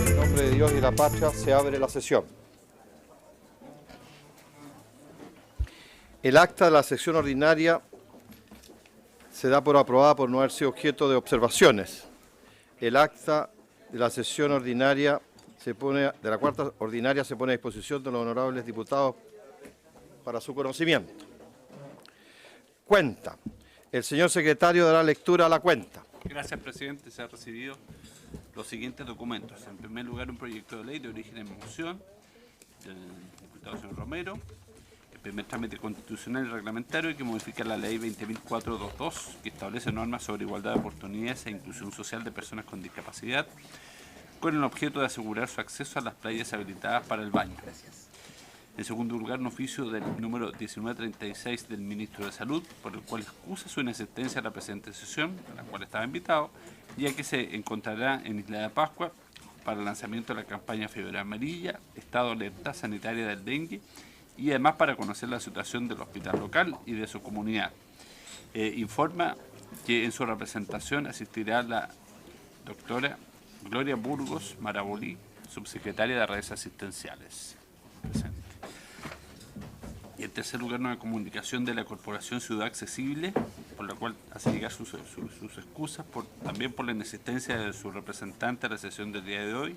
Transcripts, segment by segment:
En nombre de Dios y la patria se abre la sesión. El acta de la sesión ordinaria se da por aprobada por no haber sido objeto de observaciones. El acta de la sesión ordinaria de la cuarta ordinaria se pone a disposición de los honorables diputados para su conocimiento. Cuenta. El señor secretario dará lectura a la cuenta. Gracias, presidente. Se han recibido los siguientes documentos. En primer lugar, un proyecto de ley de origen en moción del diputado señor Romero. El primer trámite constitucional y reglamentario que modifica la ley 20.422, que establece normas sobre igualdad de oportunidades e inclusión social de personas con discapacidad, con el objeto de asegurar su acceso a las playas habilitadas para el baño. En segundo lugar, un oficio del número 1936 del Ministro de Salud, por el cual excusa su inexistencia a la presente sesión, a la cual estaba invitado, ya que se encontrará en Isla de Pascua para el lanzamiento de la campaña Fiebre Amarilla, estado de alerta sanitaria del dengue, y además para conocer la situación del hospital local y de su comunidad. Informa que en su representación asistirá la doctora Gloria Burgos Marabolí, subsecretaria de Redes Asistenciales. Presente. Y en tercer lugar, una comunicación de la Corporación Ciudad Accesible, por la cual hace llegar sus excusas, también por la inexistencia de su representante a la sesión del día de hoy,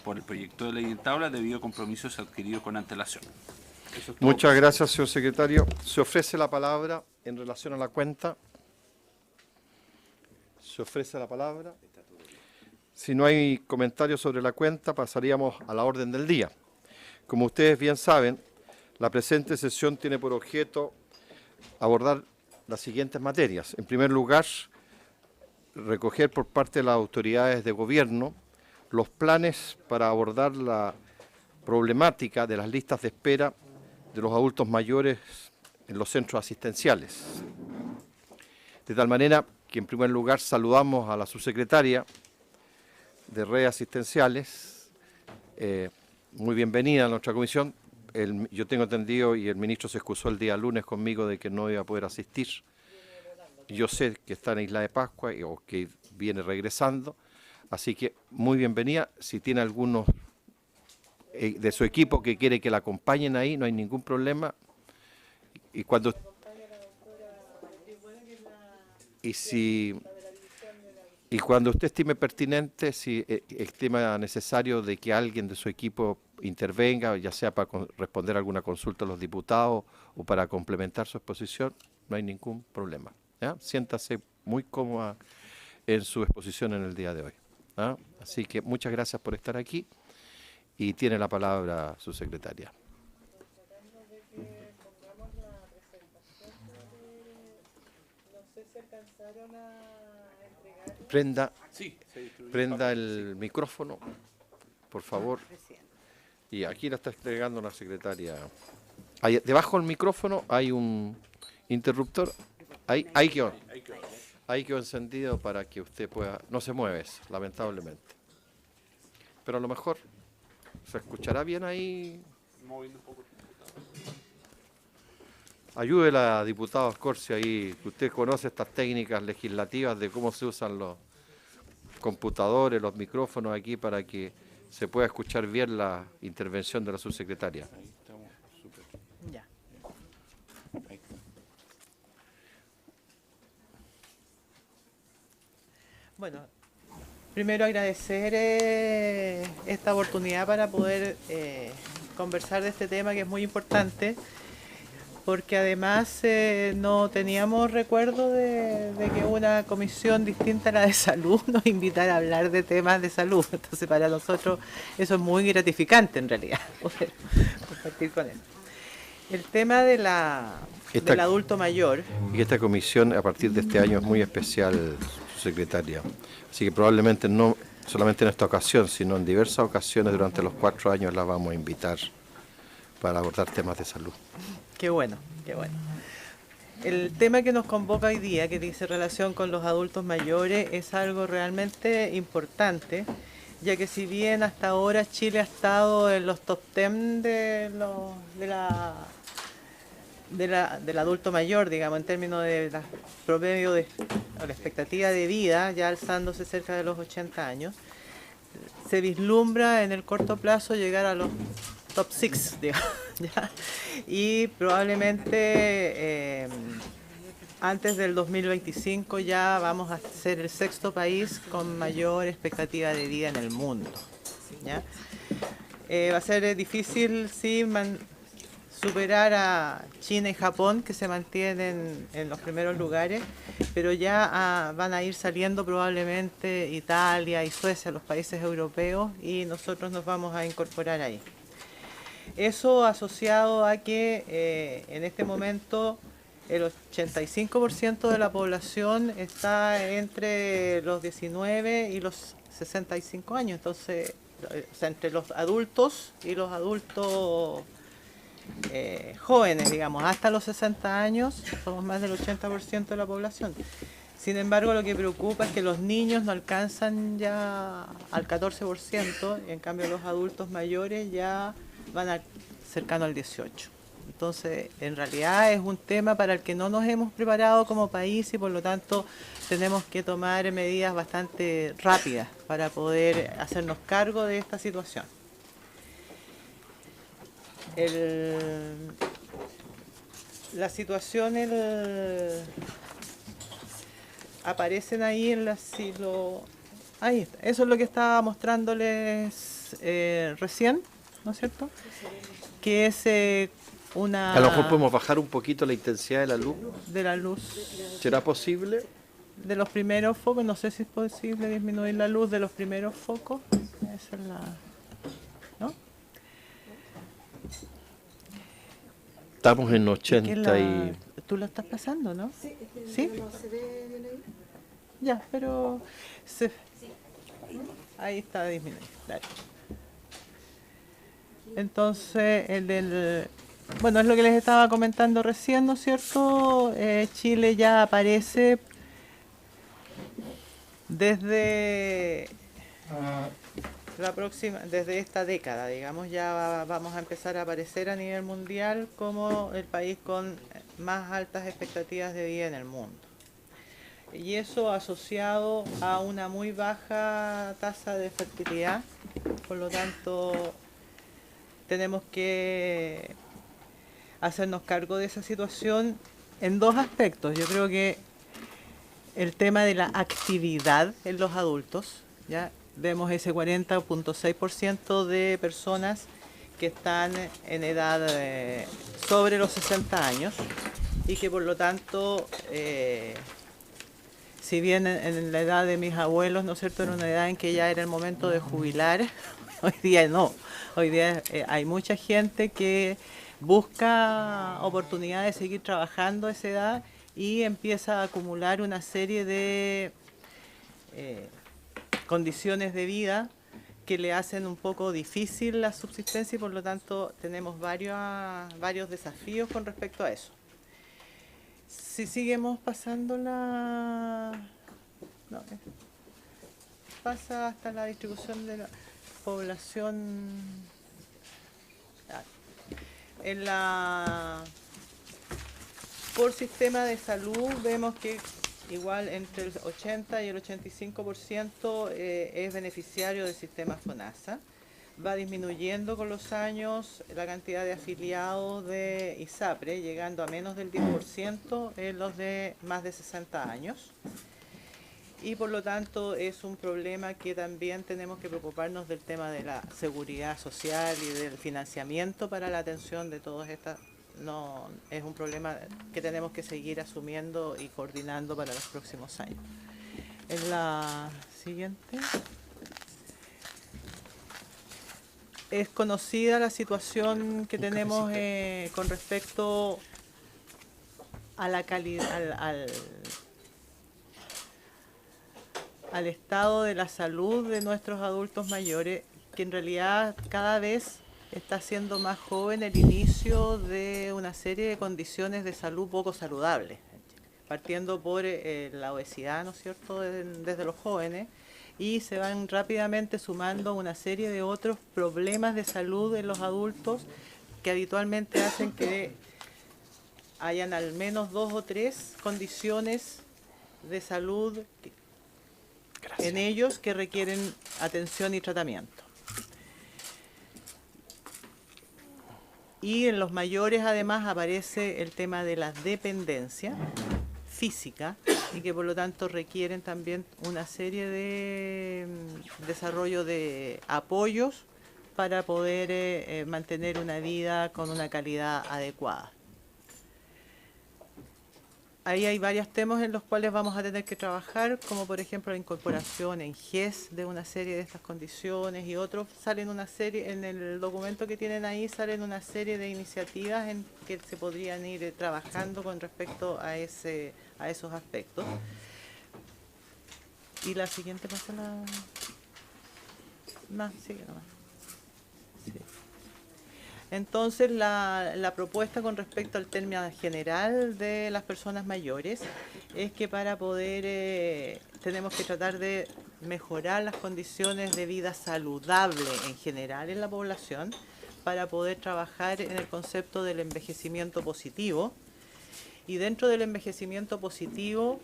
por el proyecto de ley en tabla, debido a compromisos adquiridos con antelación. Muchas gracias, señor secretario. Se ofrece la palabra en relación a la cuenta. Se ofrece la palabra. Si no hay comentarios sobre la cuenta, pasaríamos a la orden del día. Como ustedes bien saben, la presente sesión tiene por objeto abordar las siguientes materias. En primer lugar, recoger por parte de las autoridades de gobierno los planes para abordar la problemática de las listas de espera de los adultos mayores en los centros asistenciales. De tal manera que, en primer lugar, saludamos a la subsecretaria de Redes Asistenciales. Muy bienvenida a nuestra comisión. Yo tengo entendido, y el ministro se excusó el día lunes conmigo de que no iba a poder asistir. Yo sé que está en Isla de Pascua o que viene regresando, así que muy bienvenida. Si tiene algunos de su equipo que quiere que la acompañen ahí, no hay ningún problema. Y cuando usted estime pertinente, si estima necesario de que alguien de su equipo intervenga, ya sea para responder alguna consulta a los diputados o para complementar su exposición, no hay ningún problema, ¿ya? Siéntase muy cómoda en su exposición en el día de hoy, ¿ya? Así que muchas gracias por estar aquí y tiene la palabra su secretaria. Prenda el micrófono, por favor. Y aquí la está entregando la secretaria. Debajo del micrófono hay un interruptor. Ahí quedó encendido para que usted pueda... No se mueve, lamentablemente. Pero a lo mejor se escuchará bien ahí. Ayúdela, diputado Ascorsia, ahí, que usted conoce estas técnicas legislativas de cómo se usan los computadores, los micrófonos aquí para que se pueda escuchar bien la intervención de la subsecretaria. Ahí estamos, súper. Ya. Bueno, primero agradecer esta oportunidad para poder conversar de este tema que es muy importante, porque además no teníamos recuerdo de que una comisión distinta a la de salud nos invitara a hablar de temas de salud. Entonces para nosotros eso es muy gratificante en realidad, poder compartir con él. El tema del adulto mayor. Y esta comisión a partir de este año es muy especial, su secretaria. Así que probablemente no solamente en esta ocasión, sino en diversas ocasiones durante los 4 años la vamos a invitar para abordar temas de salud. Qué bueno, qué bueno. El tema que nos convoca hoy día, que dice relación con los adultos mayores, es algo realmente importante, ya que si bien hasta ahora Chile ha estado en los top 10 de del adulto mayor, digamos, en términos de la promedio o la expectativa de vida, ya alzándose cerca de los 80 años, se vislumbra en el corto plazo llegar a los top 6, digamos, ¿ya? Y probablemente antes del 2025 ya vamos a ser el 6º país con mayor expectativa de vida en el mundo, ¿ya? Va a ser difícil, sí, superar a China y Japón, que se mantienen en los primeros lugares, pero ya van a ir saliendo probablemente Italia y Suecia, los países europeos, y nosotros nos vamos a incorporar ahí. Eso asociado a que en este momento el 85% de la población está entre los 19 y los 65 años, entonces, o sea, entre los adultos y los adultos jóvenes, digamos, hasta los 60 años, somos más del 80% de la población. Sin embargo, lo que preocupa es que los niños no alcanzan ya al 14%, y en cambio los adultos mayores ya van cercano al 18%. Entonces, en realidad es un tema para el que no nos hemos preparado como país y por lo tanto tenemos que tomar medidas bastante rápidas para poder hacernos cargo de esta situación. La situación aparecen ahí en la siglo. Ahí está. Eso es lo que estaba mostrándoles recién, ¿no es cierto? Que es una. A lo mejor podemos bajar un poquito la intensidad de la luz. De la luz. ¿Será posible? De los primeros focos, no sé si es posible disminuir la luz de los primeros focos. Esa es la. ¿No? Estamos en 80 y... Tú lo estás pasando, ¿no? Sí, es que ¿Sí? no se ve bien ahí. Ya, pero... Ahí está disminuido. Dale. Entonces, bueno, es lo que les estaba comentando recién, ¿no es cierto? Chile ya aparece desde desde esta década, digamos, ya vamos a empezar a aparecer a nivel mundial como el país con más altas expectativas de vida en el mundo. Y eso asociado a una muy baja tasa de fertilidad, por lo tanto tenemos que hacernos cargo de esa situación en dos aspectos. Yo creo que el tema de la actividad en los adultos, ¿ya? Vemos ese 40.6% de personas que están en edad sobre los 60 años y que por lo tanto, si bien en la edad de mis abuelos, ¿no es cierto?, era una edad en que ya era el momento de jubilar, hoy día no. Hoy día hay mucha gente que busca oportunidad de seguir trabajando a esa edad y empieza a acumular una serie de condiciones de vida que le hacen un poco difícil la subsistencia y por lo tanto tenemos varios desafíos con respecto a eso. Si seguimos pasando pasa hasta la distribución de la población. Por sistema de salud vemos que igual entre el 80 y el 85% es beneficiario del sistema FONASA. Va disminuyendo con los años la cantidad de afiliados de ISAPRE, llegando a menos del 10% en los de más de 60 años. Y por lo tanto es un problema que también tenemos que preocuparnos del tema de la seguridad social y del financiamiento para la atención de todas estas. No, es un problema que tenemos que seguir asumiendo y coordinando para los próximos años. En la siguiente. Es conocida la situación que tenemos con respecto a la calidad, al estado de la salud de nuestros adultos mayores, que en realidad cada vez está siendo más joven el inicio de una serie de condiciones de salud poco saludables, partiendo por la obesidad, ¿no es cierto?, desde los jóvenes, y se van rápidamente sumando una serie de otros problemas de salud en los adultos que habitualmente hacen que hayan al menos 2 o 3 condiciones de salud en ellos que requieren atención y tratamiento. Y en los mayores además aparece el tema de la dependencia física y que por lo tanto requieren también una serie de desarrollo de apoyos para poder mantener una vida con una calidad adecuada. Ahí hay varios temas en los cuales vamos a tener que trabajar, como por ejemplo la incorporación en GES de una serie de estas condiciones y otros. Salen una serie, en el documento que tienen ahí salen una serie de iniciativas en que se podrían ir trabajando con respecto a esos aspectos. Y la siguiente pasa la... No, sigue nomás. Sí. Entonces, la propuesta con respecto al término general de las personas mayores es que para poder, tenemos que tratar de mejorar las condiciones de vida saludable en general en la población para poder trabajar en el concepto del envejecimiento positivo. Y dentro del envejecimiento positivo,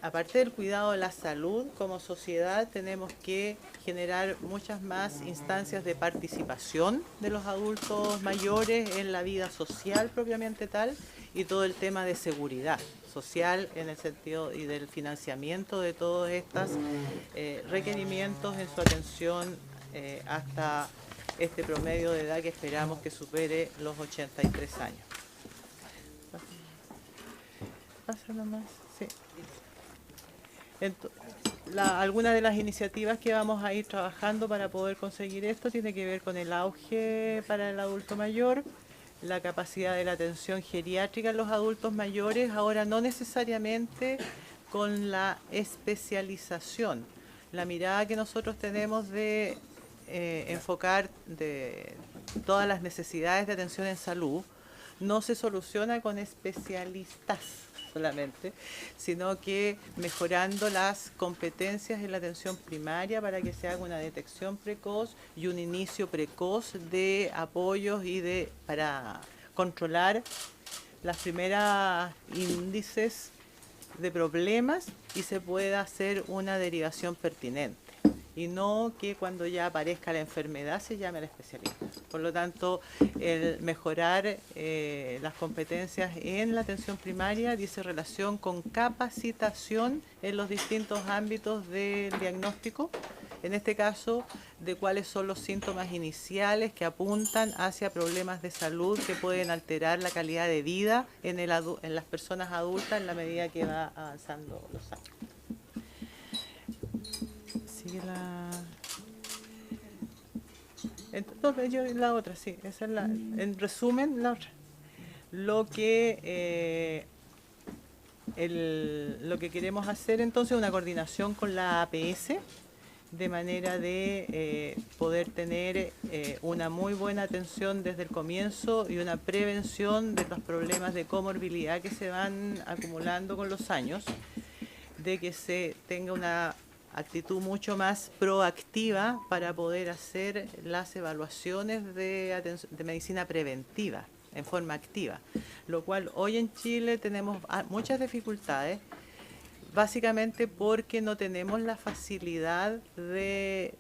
aparte del cuidado de la salud, como sociedad tenemos que generar muchas más instancias de participación de los adultos mayores en la vida social propiamente tal y todo el tema de seguridad social en el sentido y del financiamiento de todos estos requerimientos en su atención hasta este promedio de edad que esperamos que supere los 83 años. Pasa nomás, sí. Algunas de las iniciativas que vamos a ir trabajando para poder conseguir esto tiene que ver con el auge para el adulto mayor, la capacidad de la atención geriátrica en los adultos mayores, ahora no necesariamente con la especialización. La mirada que nosotros tenemos de enfocar de todas las necesidades de atención en salud no se soluciona con especialistas solamente, sino que mejorando las competencias en la atención primaria para que se haga una detección precoz y un inicio precoz de apoyos y para controlar las primeras índices de problemas y se pueda hacer una derivación pertinente. Y no que cuando ya aparezca la enfermedad se llame al especialista. Por lo tanto, el mejorar las competencias en la atención primaria dice relación con capacitación en los distintos ámbitos del diagnóstico, en este caso, de cuáles son los síntomas iniciales que apuntan hacia problemas de salud que pueden alterar la calidad de vida en las personas adultas en la medida que va avanzando los años. Entonces, la otra, sí, esa es en resumen, la otra. Lo que queremos hacer entonces es una coordinación con la APS, de manera de poder tener una muy buena atención desde el comienzo y una prevención de los problemas de comorbilidad que se van acumulando con los años, de que se tenga una actitud mucho más proactiva para poder hacer las evaluaciones de medicina preventiva en forma activa, lo cual hoy en Chile tenemos muchas dificultades, básicamente porque no tenemos la facilidad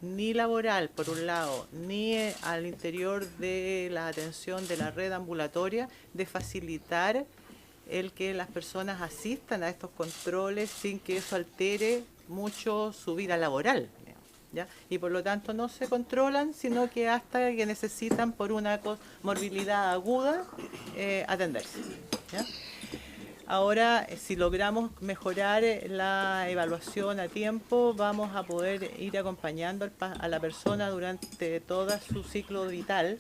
ni laboral, por un lado, ni al interior de la atención de la red ambulatoria, de facilitar el que las personas asistan a estos controles sin que eso altere mucho su vida laboral, ¿ya? Y por lo tanto no se controlan, sino que hasta que necesitan por una morbilidad aguda atenderse, ¿ya? Ahora, si logramos mejorar la evaluación a tiempo, vamos a poder ir acompañando a la persona durante todo su ciclo vital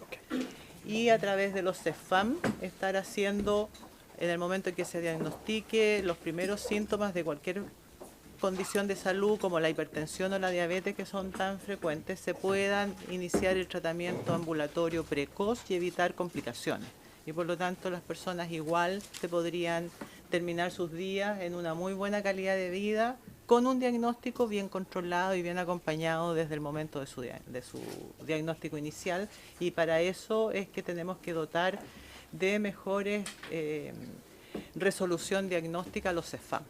y a través de los CEFAM estar haciendo, en el momento en que se diagnostique los primeros síntomas de cualquier condición de salud como la hipertensión o la diabetes que son tan frecuentes, se puedan iniciar el tratamiento ambulatorio precoz y evitar complicaciones. Y por lo tanto las personas igual se podrían terminar sus días en una muy buena calidad de vida con un diagnóstico bien controlado y bien acompañado desde el momento de su diagnóstico inicial. Y para eso es que tenemos que dotar de mejores resolución diagnóstica a los CEFAM.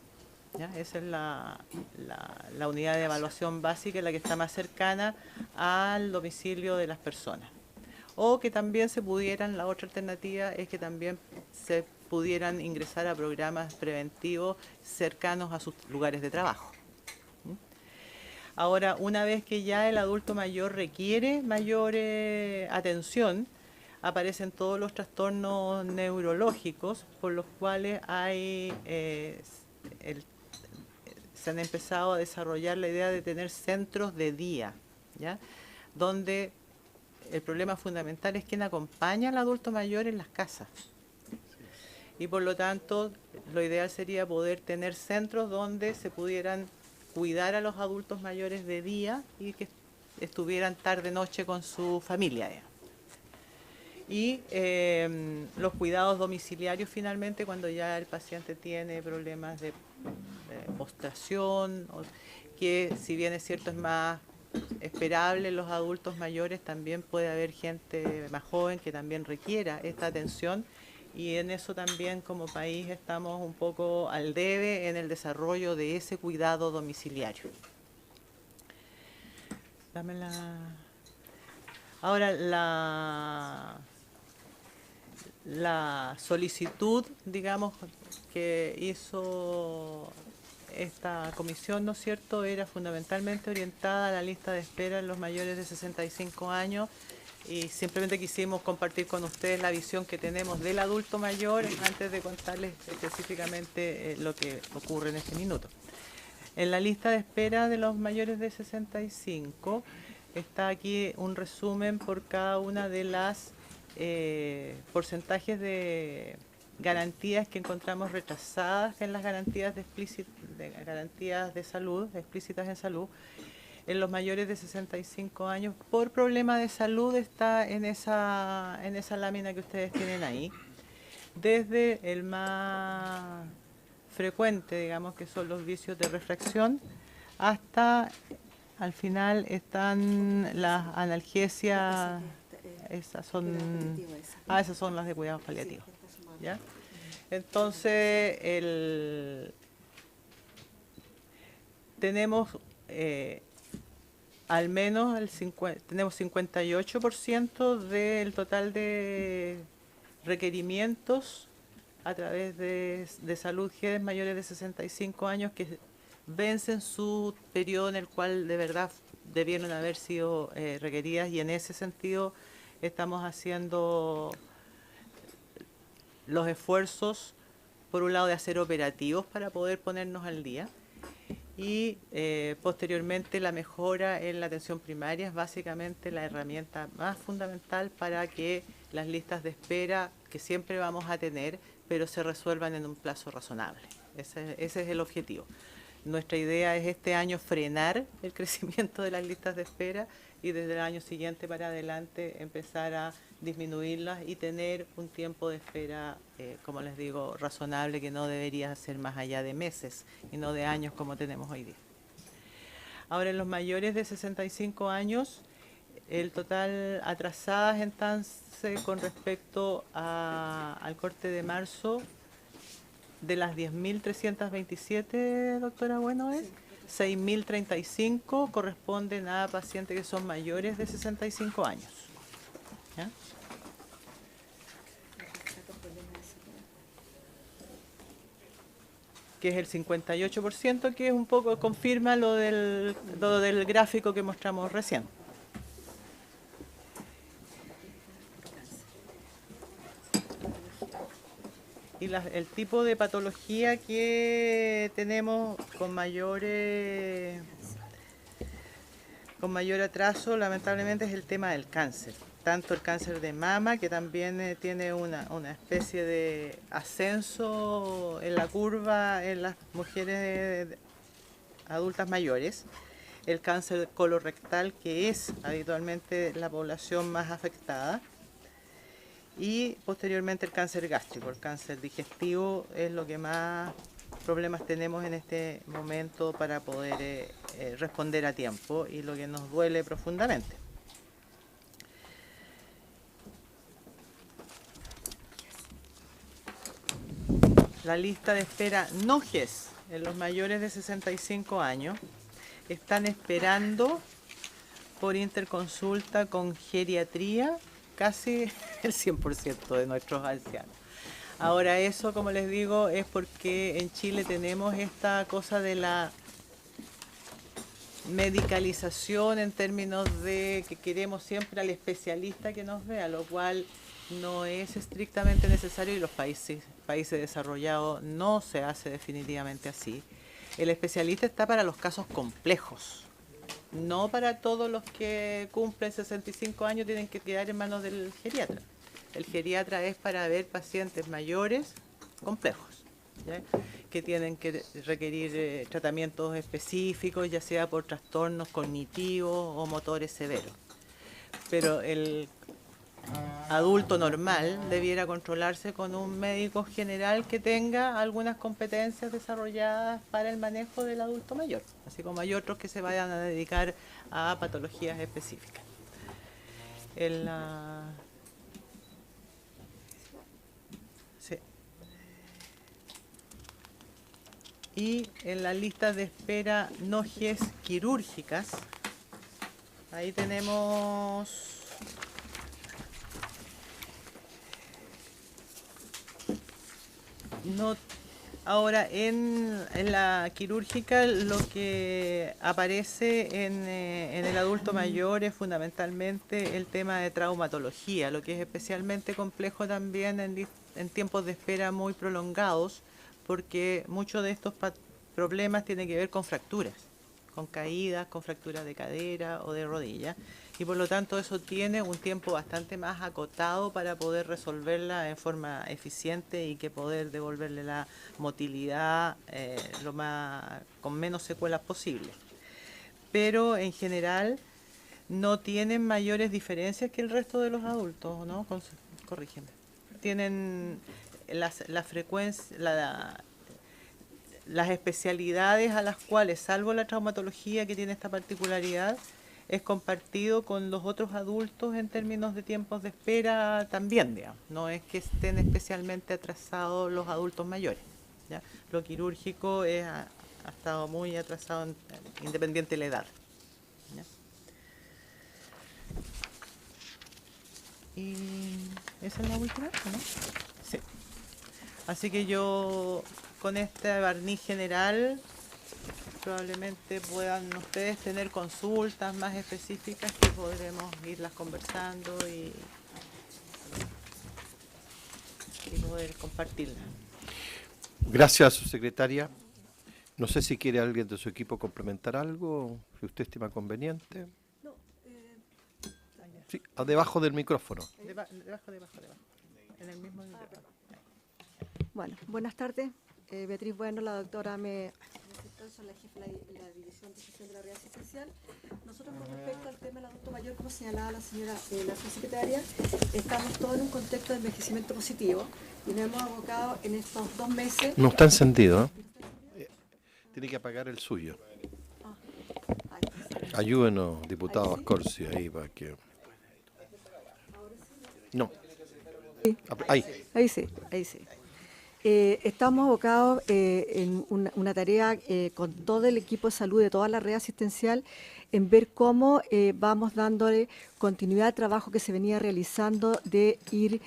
¿Ya? Esa es la unidad de evaluación básica, la que está más cercana al domicilio de las personas. O que también se pudieran, la otra alternativa es que también se pudieran ingresar a programas preventivos cercanos a sus lugares de trabajo. Ahora, una vez que ya el adulto mayor requiere mayor atención, aparecen todos los trastornos neurológicos por los cuales se han empezado a desarrollar la idea de tener centros de día, ¿ya? Donde el problema fundamental es quién acompaña al adulto mayor en las casas. Y por lo tanto, lo ideal sería poder tener centros donde se pudieran cuidar a los adultos mayores de día y que estuvieran tarde-noche con su familia. Y los cuidados domiciliarios finalmente cuando ya el paciente tiene problemas de postración, que si bien es cierto es más esperable en los adultos mayores, también puede haber gente más joven que también requiera esta atención. Y en eso también como país estamos un poco al debe en el desarrollo de ese cuidado domiciliario. Ahora, la solicitud, digamos, que hizo esta comisión, ¿no es cierto?, era fundamentalmente orientada a la lista de espera en los mayores de 65 años. Y simplemente quisimos compartir con ustedes la visión que tenemos del adulto mayor antes de contarles específicamente lo que ocurre en este minuto. En la lista de espera de los mayores de 65 está aquí un resumen por cada una de las porcentajes de garantías que encontramos retrasadas en las garantías de salud, explícitas en salud. En los mayores de 65 años por problema de salud está en esa lámina que ustedes tienen ahí. Desde el más frecuente, digamos, que son los vicios de refracción, hasta al final están las analgesias, esas son las de cuidados paliativos. ¿Ya? Entonces, tenemos al menos tenemos 58% del total de requerimientos a través de salud GEDES mayores de 65 años que vencen su periodo en el cual de verdad debieron haber sido requeridas, y en ese sentido estamos haciendo los esfuerzos, por un lado, de hacer operativos para poder ponernos al día. Y posteriormente la mejora en la atención primaria es básicamente la herramienta más fundamental para que las listas de espera, que siempre vamos a tener, pero se resuelvan en un plazo razonable. Ese es el objetivo. Nuestra idea es este año frenar el crecimiento de las listas de espera y desde el año siguiente para adelante empezar a disminuirlas y tener un tiempo de espera, como les digo, razonable, que no debería ser más allá de meses y no de años como tenemos hoy día. Ahora, en los mayores de 65 años, el total atrasadas entonces con respecto al corte de marzo, de las 10.327, doctora Bueno, es 6.035 corresponden a pacientes que son mayores de 65 años. ¿Ya? Que es el 58%, que es un poco, confirma lo del gráfico que mostramos recién. Y el tipo de patología que tenemos con mayor atraso, lamentablemente, es el tema del cáncer. Tanto el cáncer de mama, que también tiene una especie de ascenso en la curva en las mujeres adultas mayores, el cáncer colorectal, que es habitualmente la población más afectada, y posteriormente el cáncer gástrico. El cáncer digestivo es lo que más problemas tenemos en este momento para poder responder a tiempo y lo que nos duele profundamente. la lista de espera no GES en los mayores de 65 años están esperando por interconsulta con geriatría casi el 100% de nuestros ancianos. Ahora eso, como les digo, es porque en Chile tenemos esta cosa de la medicalización en términos de que queremos siempre al especialista que nos vea, lo cual no es estrictamente necesario y los países desarrollados no se hace definitivamente así. El especialista está para los casos complejos, no para todos los que cumplen 65 años tienen que quedar en manos del geriatra. El geriatra es para ver pacientes mayores complejos, ¿ya? Que tienen que requerir tratamientos específicos, ya sea por trastornos cognitivos o motores severos. Pero el adulto normal debiera controlarse con un médico general que tenga algunas competencias desarrolladas para el manejo del adulto mayor, así como hay otros que se vayan a dedicar a patologías específicas. Sí. Y en la lista de espera no GES quirúrgicas, ahí tenemos ahora en la quirúrgica lo que aparece en el adulto mayor es fundamentalmente el tema de traumatología, lo que es especialmente complejo también en tiempos de espera muy prolongados, porque muchos de estos problemas tienen que ver con fracturas, con caídas, con fracturas de cadera o de rodilla, y por lo tanto eso tiene un tiempo bastante más acotado para poder resolverla en forma eficiente y que poder devolverle la motilidad con menos secuelas posible. Pero en general no tienen mayores diferencias que el resto de los adultos, ¿no? Corrígeme. Tienen la frecuencia, las especialidades a las cuales, salvo la traumatología que tiene esta particularidad, es compartido con los otros adultos en términos de tiempos de espera también, digamos. No es que estén especialmente atrasados los adultos mayores, ¿ya? Lo quirúrgico ha estado muy atrasado independiente de la edad, ¿ya? Y esa es la última, ¿no? Sí. Así que yo con este barniz general probablemente puedan ustedes tener consultas más específicas que podremos irlas conversando y poder compartirlas. Gracias, subsecretaria. No sé si quiere alguien de su equipo complementar algo, si usted estima conveniente. No, sí, debajo del micrófono. Debajo. En el mismo micrófono. Bueno, buenas tardes. Beatriz Bueno, la doctora me soy la jefa de la División de Gestión de la Red Asistencial. Nosotros con respecto al tema del adulto mayor, como señalaba la señora la subsecretaria, estamos todos en un contexto de envejecimiento positivo y nos hemos abocado en estos 2 meses. No está encendido, ¿eh? Tiene que apagar el suyo. Ayúdenos, diputado Ascorsi, ahí para que... No. Ahí sí. Estamos abocados en una tarea con todo el equipo de salud de toda la red asistencial en ver cómo vamos dándole continuidad al trabajo que se venía realizando de ir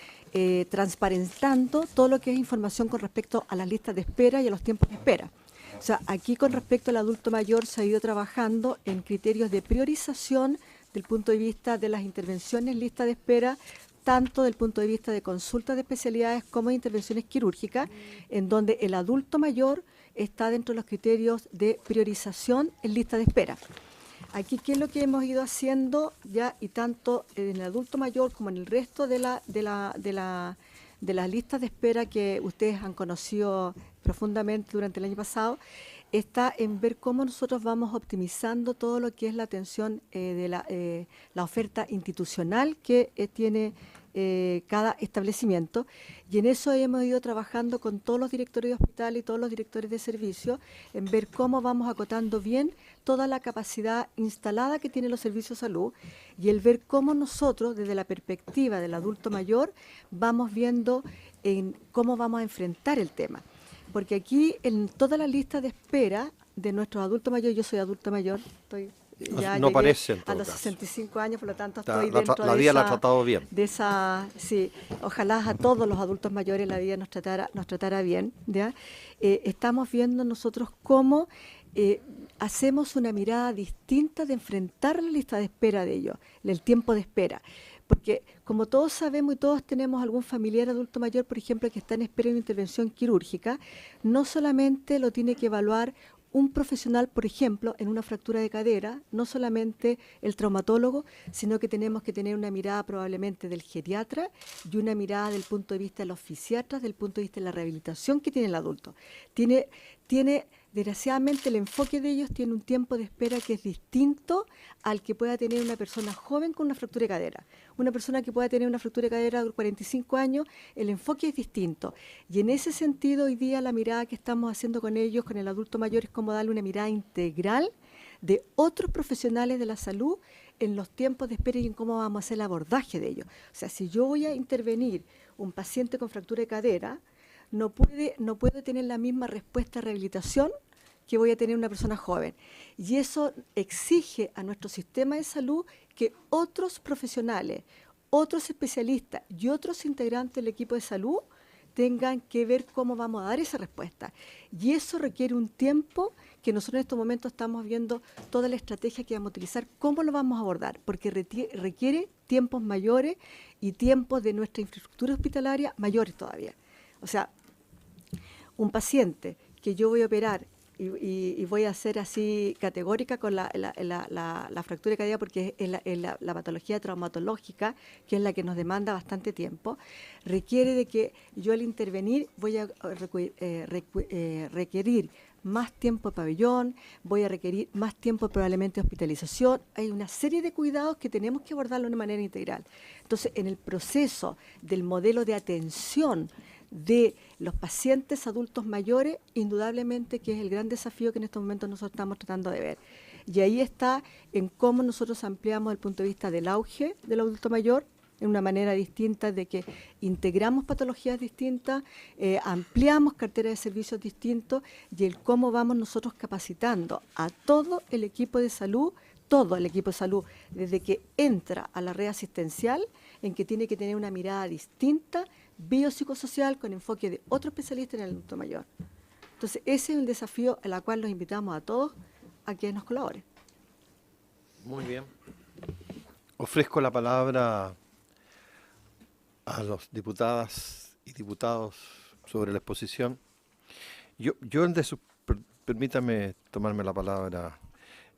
transparentando todo lo que es información con respecto a las listas de espera y a los tiempos de espera. O sea, aquí con respecto al adulto mayor se ha ido trabajando en criterios de priorización del punto de vista de las intervenciones en lista de espera, tanto del punto de vista de consultas de especialidades como de intervenciones quirúrgicas, en donde el adulto mayor está dentro de los criterios de priorización en lista de espera. Aquí, ¿qué es lo que hemos ido haciendo ya? Y tanto en el adulto mayor como en el resto de las listas de espera que ustedes han conocido profundamente durante el año pasado, está en ver cómo nosotros vamos optimizando todo lo que es la atención de la oferta institucional que tiene cada establecimiento, y en eso hemos ido trabajando con todos los directores de hospital y todos los directores de servicios en ver cómo vamos acotando bien toda la capacidad instalada que tienen los servicios de salud y el ver cómo nosotros desde la perspectiva del adulto mayor vamos viendo en cómo vamos a enfrentar el tema. porque aquí en toda la lista de espera de nuestros adultos mayores, yo soy adulta mayor, estoy ya No llegué parece en todo a los caso. 65 años, por lo tanto La- estoy la tra- dentro la de vida la ha esa, tratado bien. de esa, sí, ojalá a todos los adultos mayores la vida nos tratara bien, ¿ya? Estamos viendo nosotros cómo hacemos una mirada distinta de enfrentar la lista de espera de ellos, el tiempo de espera. Porque como todos sabemos y todos tenemos algún familiar adulto mayor, por ejemplo, que está en espera de una intervención quirúrgica, no solamente lo tiene que evaluar un profesional, por ejemplo, en una fractura de cadera, no solamente el traumatólogo, sino que tenemos que tener una mirada probablemente del geriatra y una mirada del punto de vista de los fisiatras, del punto de vista de la rehabilitación que tiene el adulto. Desgraciadamente, el enfoque de ellos tiene un tiempo de espera que es distinto al que pueda tener una persona joven con una fractura de cadera. Una persona que pueda tener una fractura de cadera de 45 años, el enfoque es distinto. Y en ese sentido, hoy día la mirada que estamos haciendo con ellos, con el adulto mayor, es como darle una mirada integral de otros profesionales de la salud en los tiempos de espera y en cómo vamos a hacer el abordaje de ellos. O sea, si yo voy a intervenir un paciente con fractura de cadera, no puede tener la misma respuesta a rehabilitación que voy a tener una persona joven. Y eso exige a nuestro sistema de salud que otros profesionales, otros especialistas y otros integrantes del equipo de salud tengan que ver cómo vamos a dar esa respuesta. Y eso requiere un tiempo que nosotros en estos momentos estamos viendo toda la estrategia que vamos a utilizar, cómo lo vamos a abordar, porque requiere tiempos mayores y tiempos de nuestra infraestructura hospitalaria mayores todavía. O sea, un paciente que yo voy a operar y voy a ser así categórica con la fractura de cadera porque es la patología traumatológica, que es la que nos demanda bastante tiempo, requiere de que yo al intervenir voy a requerir más tiempo de pabellón, voy a requerir más tiempo probablemente de hospitalización. Hay una serie de cuidados que tenemos que abordarlo de una manera integral. Entonces, en el proceso del modelo de atención de los pacientes adultos mayores, indudablemente que es el gran desafío que en estos momentos nosotros estamos tratando de ver. Y ahí está en cómo nosotros ampliamos el punto de vista del auge del adulto mayor, en una manera distinta de que integramos patologías distintas, ampliamos cartera de servicios distintos y el cómo vamos nosotros capacitando a todo el equipo de salud, desde que entra a la red asistencial, en que tiene que tener una mirada distinta, biopsicosocial, con enfoque de otro especialista en el adulto mayor. Entonces, ese es un desafío al cual los invitamos a todos a que nos colaboren. Muy bien. Ofrezco la palabra a los diputadas y diputados sobre la exposición. Permítame tomarme la palabra.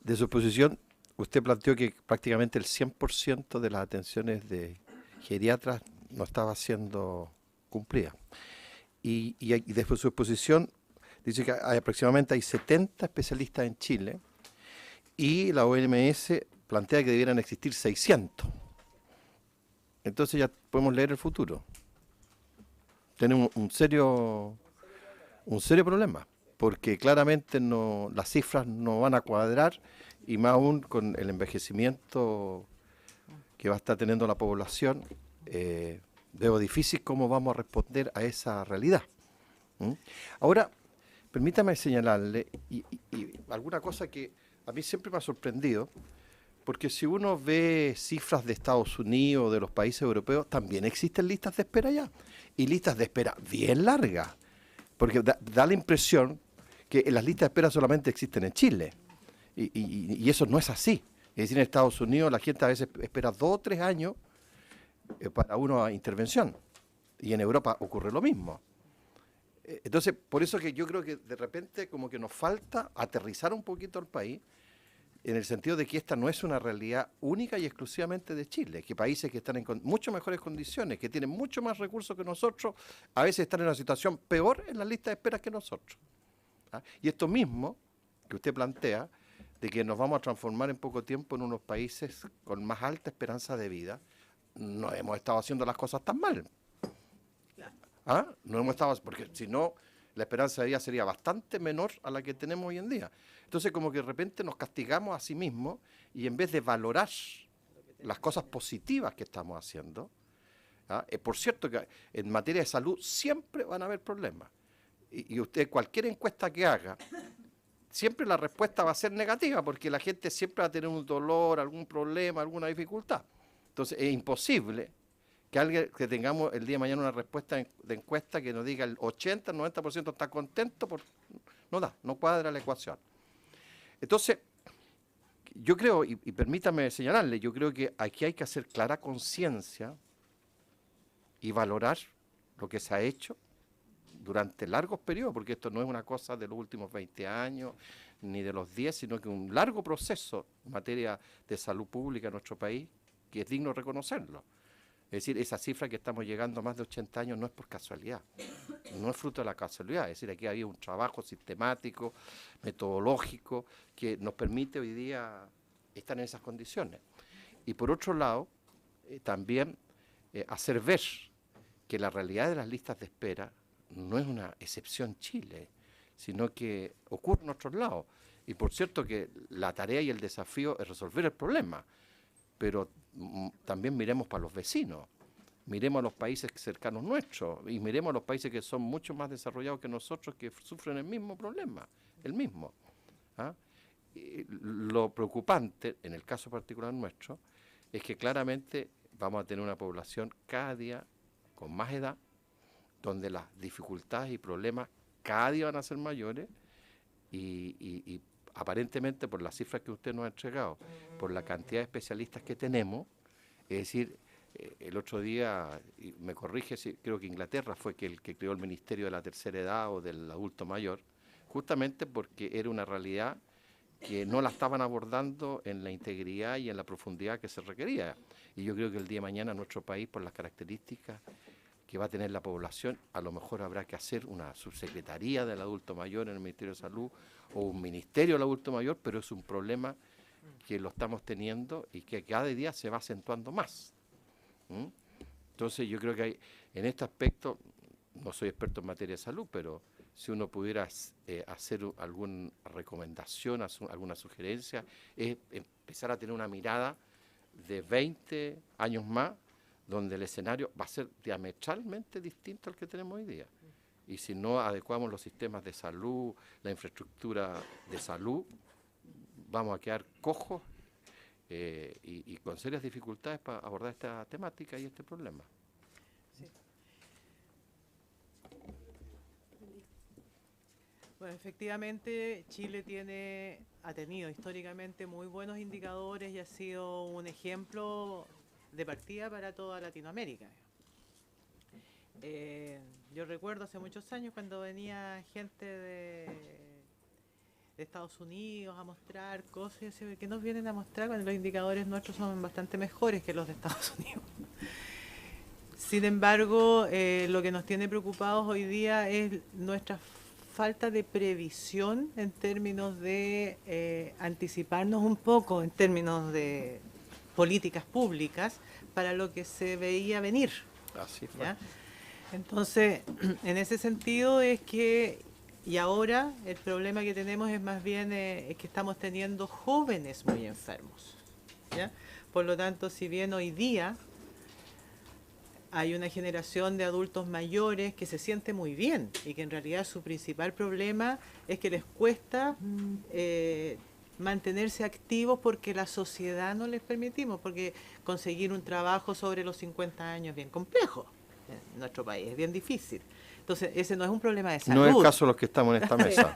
De su exposición, usted planteó que prácticamente el 100% de las atenciones de geriatras no estaba siendo cumplida. Y después de su exposición dice que aproximadamente hay 70 especialistas en Chile y la OMS plantea que debieran existir 600. Entonces ya podemos leer el futuro. Tenemos un serio problema, porque claramente las cifras no van a cuadrar, y más aún con el envejecimiento que va a estar teniendo la población, veo difícil cómo vamos a responder a esa realidad. Ahora, permítame señalarle y alguna cosa que a mí siempre me ha sorprendido, porque si uno ve cifras de Estados Unidos o de los países europeos, también existen listas de espera ya, y listas de espera bien largas, porque da la impresión que las listas de espera solamente existen en Chile, y eso no es así. Es decir, en Estados Unidos la gente a veces espera 2 o 3 años para una intervención, y en Europa ocurre lo mismo. Entonces, por eso que yo creo que de repente como que nos falta aterrizar un poquito al país, en el sentido de que esta no es una realidad única y exclusivamente de Chile, que países que están en mucho mejores condiciones, que tienen mucho más recursos que nosotros, a veces están en una situación peor en la lista de espera que nosotros. ¿Ah? Y esto mismo que usted plantea, de que nos vamos a transformar en poco tiempo en unos países con más alta esperanza de vida, no hemos estado haciendo las cosas tan mal. ¿Ah? No hemos estado, porque si no, la esperanza de vida sería bastante menor a la que tenemos hoy en día. Entonces, como que de repente nos castigamos a sí mismos, y en vez de valorar las cosas positivas que estamos haciendo, ¿ah? Por cierto que en materia de salud siempre van a haber problemas. y usted cualquier encuesta que haga, siempre la respuesta va a ser negativa, porque la gente siempre va a tener un dolor, algún problema, alguna dificultad. Entonces es imposible que tengamos el día de mañana una respuesta de encuesta que nos diga el 80, el 90% está contento, no cuadra la ecuación. Entonces, yo creo, y permítame señalarle, yo creo que aquí hay que hacer clara conciencia y valorar lo que se ha hecho durante largos periodos, porque esto no es una cosa de los últimos 20 años, ni de los 10, sino que un largo proceso en materia de salud pública en nuestro país, que es digno reconocerlo. Es decir, esa cifra que estamos llegando a más de 80 años no es por casualidad, no es fruto de la casualidad. Es decir, aquí había un trabajo sistemático, metodológico, que nos permite hoy día estar en esas condiciones. Y por otro lado, también hacer ver que la realidad de las listas de espera no es una excepción Chile, sino que ocurre en otros lados. Y por cierto que la tarea y el desafío es resolver el problema, pero también miremos para los vecinos, miremos a los países cercanos nuestros y miremos a los países que son mucho más desarrollados que nosotros, que sufren el mismo problema, el mismo. ¿Ah? Lo preocupante, en el caso particular nuestro, es que claramente vamos a tener una población cada día con más edad, donde las dificultades y problemas cada día van a ser mayores y aparentemente por las cifras que usted nos ha entregado, por la cantidad de especialistas que tenemos, es decir, el otro día, y me corrige, creo que Inglaterra fue el que creó el Ministerio de la Tercera Edad o del Adulto Mayor, justamente porque era una realidad que no la estaban abordando en la integridad y en la profundidad que se requería. Y yo creo que el día de mañana nuestro país, por las características que va a tener la población, a lo mejor habrá que hacer una subsecretaría del adulto mayor en el Ministerio de Salud o un ministerio del adulto mayor, pero es un problema que lo estamos teniendo y que cada día se va acentuando más. Entonces yo creo que hay, en este aspecto, no soy experto en materia de salud, pero si uno pudiera hacer alguna recomendación, alguna sugerencia, es empezar a tener una mirada de 20 años más, donde el escenario va a ser diametralmente distinto al que tenemos hoy día. Y si no adecuamos los sistemas de salud, la infraestructura de salud, vamos a quedar cojos y con serias dificultades para abordar esta temática y este problema. Sí. Bueno, efectivamente Chile ha tenido históricamente muy buenos indicadores y ha sido un ejemplo de partida para toda Latinoamérica. Yo recuerdo hace muchos años cuando venía gente de Estados Unidos a mostrar cosas, y decía, ¿qué nos vienen a mostrar cuando los indicadores nuestros son bastante mejores que los de Estados Unidos? Sin embargo, lo que nos tiene preocupados hoy día es nuestra falta de previsión en términos de anticiparnos un poco en términos de políticas públicas para lo que se veía venir. Así fue. ¿Ya? Entonces, en ese sentido es que, y ahora el problema que tenemos es más bien es que estamos teniendo jóvenes muy enfermos. ¿Ya? Por lo tanto, si bien hoy día hay una generación de adultos mayores que se siente muy bien y que en realidad su principal problema es que les cuesta mantenerse activos porque la sociedad no les permitimos, porque conseguir un trabajo sobre los 50 años es bien complejo en nuestro país, es bien difícil. Entonces, ese no es un problema de salud. No es el caso de los que estamos en esta mesa.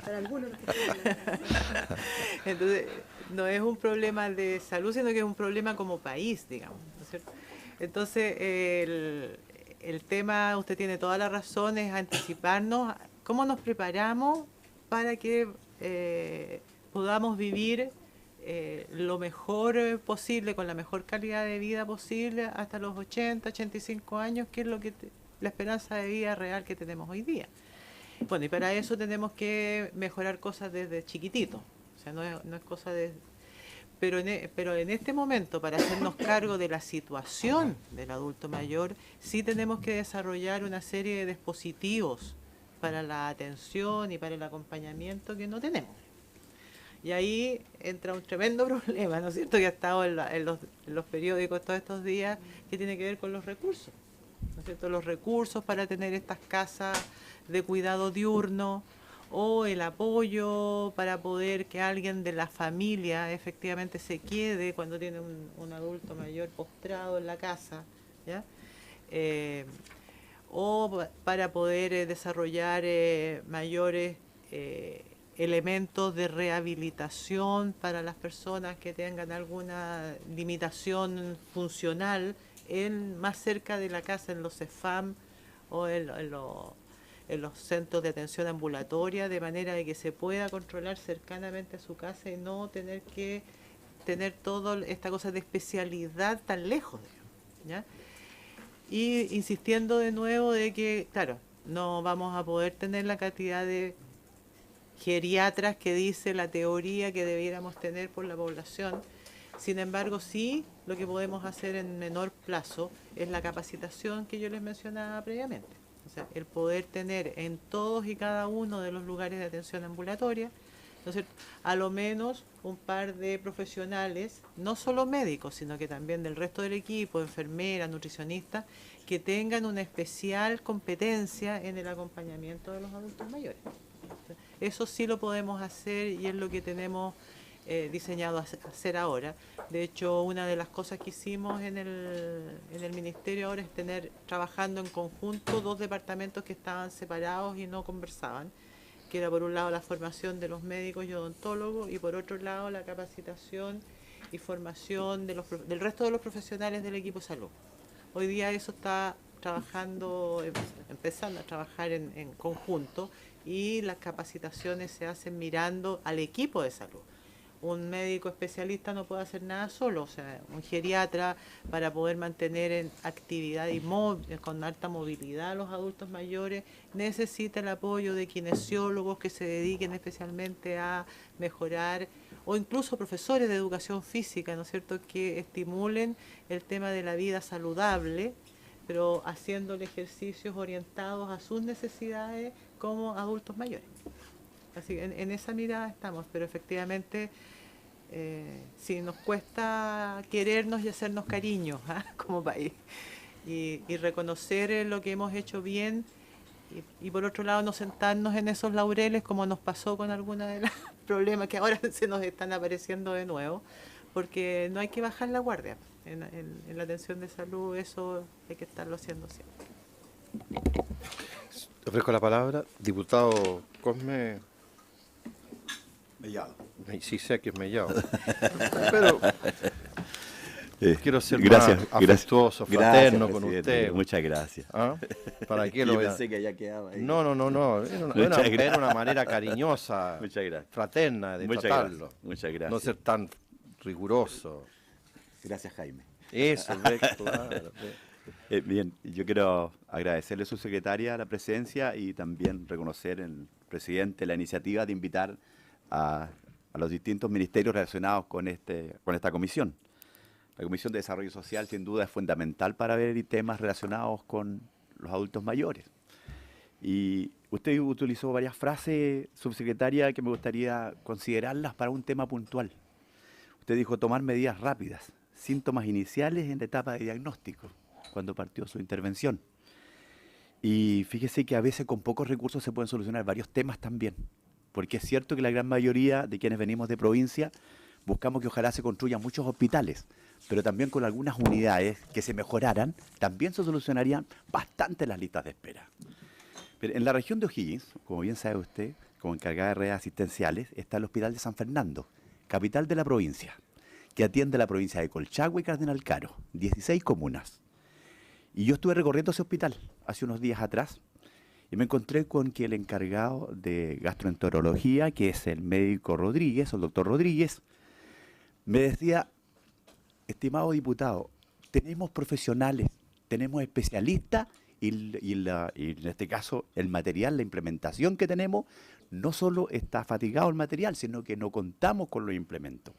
Para algunos los que están en la Entonces, no es un problema de salud, sino que es un problema como país, digamos, ¿no es cierto? Entonces, el tema, usted tiene toda la razón, es anticiparnos, cómo nos preparamos para que podamos vivir lo mejor posible, con la mejor calidad de vida posible, hasta los 80, 85 años, que es lo que la esperanza de vida real que tenemos hoy día. Bueno, y para eso tenemos que mejorar cosas desde chiquitito, o sea, no es cosa de... Pero en este momento, para hacernos cargo de la situación del adulto mayor, sí tenemos que desarrollar una serie de dispositivos para la atención y para el acompañamiento que no tenemos. Y ahí entra un tremendo problema, ¿no es cierto?, que ha estado en los periódicos todos estos días, que tiene que ver con los recursos. ¿no es cierto?, los recursos para tener estas casas de cuidado diurno, o el apoyo para poder que alguien de la familia efectivamente se quede cuando tiene un adulto mayor postrado en la casa, ¿ya? O para poder desarrollar mayores elementos de rehabilitación para las personas que tengan alguna limitación funcional más cerca de la casa, en los CEFAM o en los centros de atención ambulatoria, de manera de que se pueda controlar cercanamente a su casa y no tener que tener toda esta cosa de especialidad tan lejos, ¿ya? Y insistiendo de nuevo de que, claro, no vamos a poder tener la cantidad de geriatras que dice la teoría que debiéramos tener por la población. Sin embargo, sí, lo que podemos hacer en menor plazo es la capacitación que yo les mencionaba previamente. O sea, el poder tener en todos y cada uno de los lugares de atención ambulatoria, ¿no es cierto?, a lo menos un par de profesionales, no solo médicos, sino que también del resto del equipo, enfermeras, nutricionistas, que tengan una especial competencia en el acompañamiento de los adultos mayores. Eso sí lo podemos hacer y es lo que tenemos diseñado hacer ahora. De hecho, una de las cosas que hicimos en el ministerio ahora es trabajando en conjunto 2 departamentos que estaban separados y no conversaban, que era por un lado la formación de los médicos y odontólogos y por otro lado la capacitación y formación del resto de los profesionales del equipo de salud. Hoy día eso está empezando a trabajar en conjunto, y las capacitaciones se hacen mirando al equipo de salud. Un médico especialista no puede hacer nada solo, o sea, un geriatra, para poder mantener en actividad y con alta movilidad a los adultos mayores, necesita el apoyo de kinesiólogos que se dediquen especialmente a mejorar, o incluso profesores de educación física, ¿no es cierto?, que estimulen el tema de la vida saludable, pero haciéndole ejercicios orientados a sus necesidades como adultos mayores. Así que en esa mirada estamos, pero efectivamente sí nos cuesta querernos y hacernos cariño, ¿eh?, como país, y reconocer lo que hemos hecho bien, y por otro lado no sentarnos en esos laureles como nos pasó con algunos de los problemas que ahora se nos están apareciendo de nuevo, porque no hay que bajar la guardia. En la atención de salud eso hay que estarlo haciendo siempre. Ofrezco la palabra, diputado Cosme. Mellado. Sí sé que es Mellado, pero quiero ser gracias, más afectuoso, fraterno con usted. Muchas gracias. ¿Ah? ¿Para qué lo Yo vea? pensé que allá quedaba ahí. No. Era una manera cariñosa, Muchas gracias. fraterna de tratarlo. Muchas gracias. No ser tan riguroso. Gracias, Jaime. Eso, claro. Bien, yo quiero agradecerle a su secretaria la presencia y también reconocer en el presidente la iniciativa de invitar a los distintos ministerios relacionados con esta comisión. La Comisión de Desarrollo Social sin duda es fundamental para ver temas relacionados con los adultos mayores. Y usted utilizó varias frases, subsecretaria, que me gustaría considerarlas para un tema puntual. Usted dijo tomar medidas rápidas, síntomas iniciales en la etapa de diagnóstico, cuando partió su intervención. Y fíjese que a veces con pocos recursos se pueden solucionar varios temas también, porque es cierto que la gran mayoría de quienes venimos de provincia buscamos que ojalá se construyan muchos hospitales, pero también con algunas unidades que se mejoraran, también se solucionarían bastante las listas de espera. Pero en la región de O'Higgins, como bien sabe usted, como encargada de redes asistenciales, está el Hospital de San Fernando, capital de la provincia, que atiende a la provincia de Colchagua y Cardenal Caro, 16 comunas. Y yo estuve recorriendo ese hospital hace unos días atrás y me encontré con que el encargado de gastroenterología, que es el médico Rodríguez, el doctor Rodríguez, me decía: estimado diputado, tenemos profesionales, tenemos especialistas y en este caso el material, la implementación que tenemos, no solo está fatigado el material, sino que no contamos con los implementos.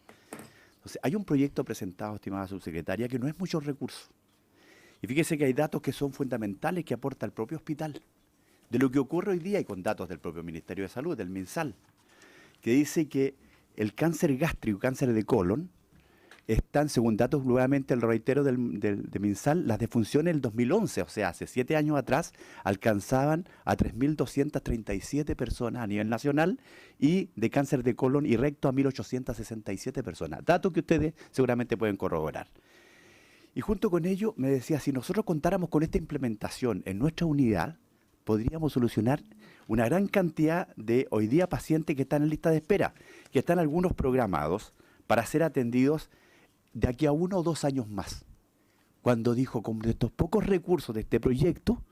Entonces, hay un proyecto presentado, estimada subsecretaria, que no es muchos recursos. Y fíjese que hay datos que son fundamentales que aporta el propio hospital, de lo que ocurre hoy día y con datos del propio Ministerio de Salud, del MinSal, que dice que el cáncer gástrico, cáncer de colon, están, según datos nuevamente, el reitero de MinSal, las defunciones del 2011, o sea, hace 7 años atrás, alcanzaban a 3.237 personas a nivel nacional y de cáncer de colon y recto a 1.867 personas. Datos que ustedes seguramente pueden corroborar. Y junto con ello me decía, si nosotros contáramos con esta implementación en nuestra unidad, podríamos solucionar una gran cantidad de hoy día pacientes que están en lista de espera, que están algunos programados para ser atendidos de aquí a 1 o 2 años más. Cuando dijo, con estos pocos recursos de este proyecto,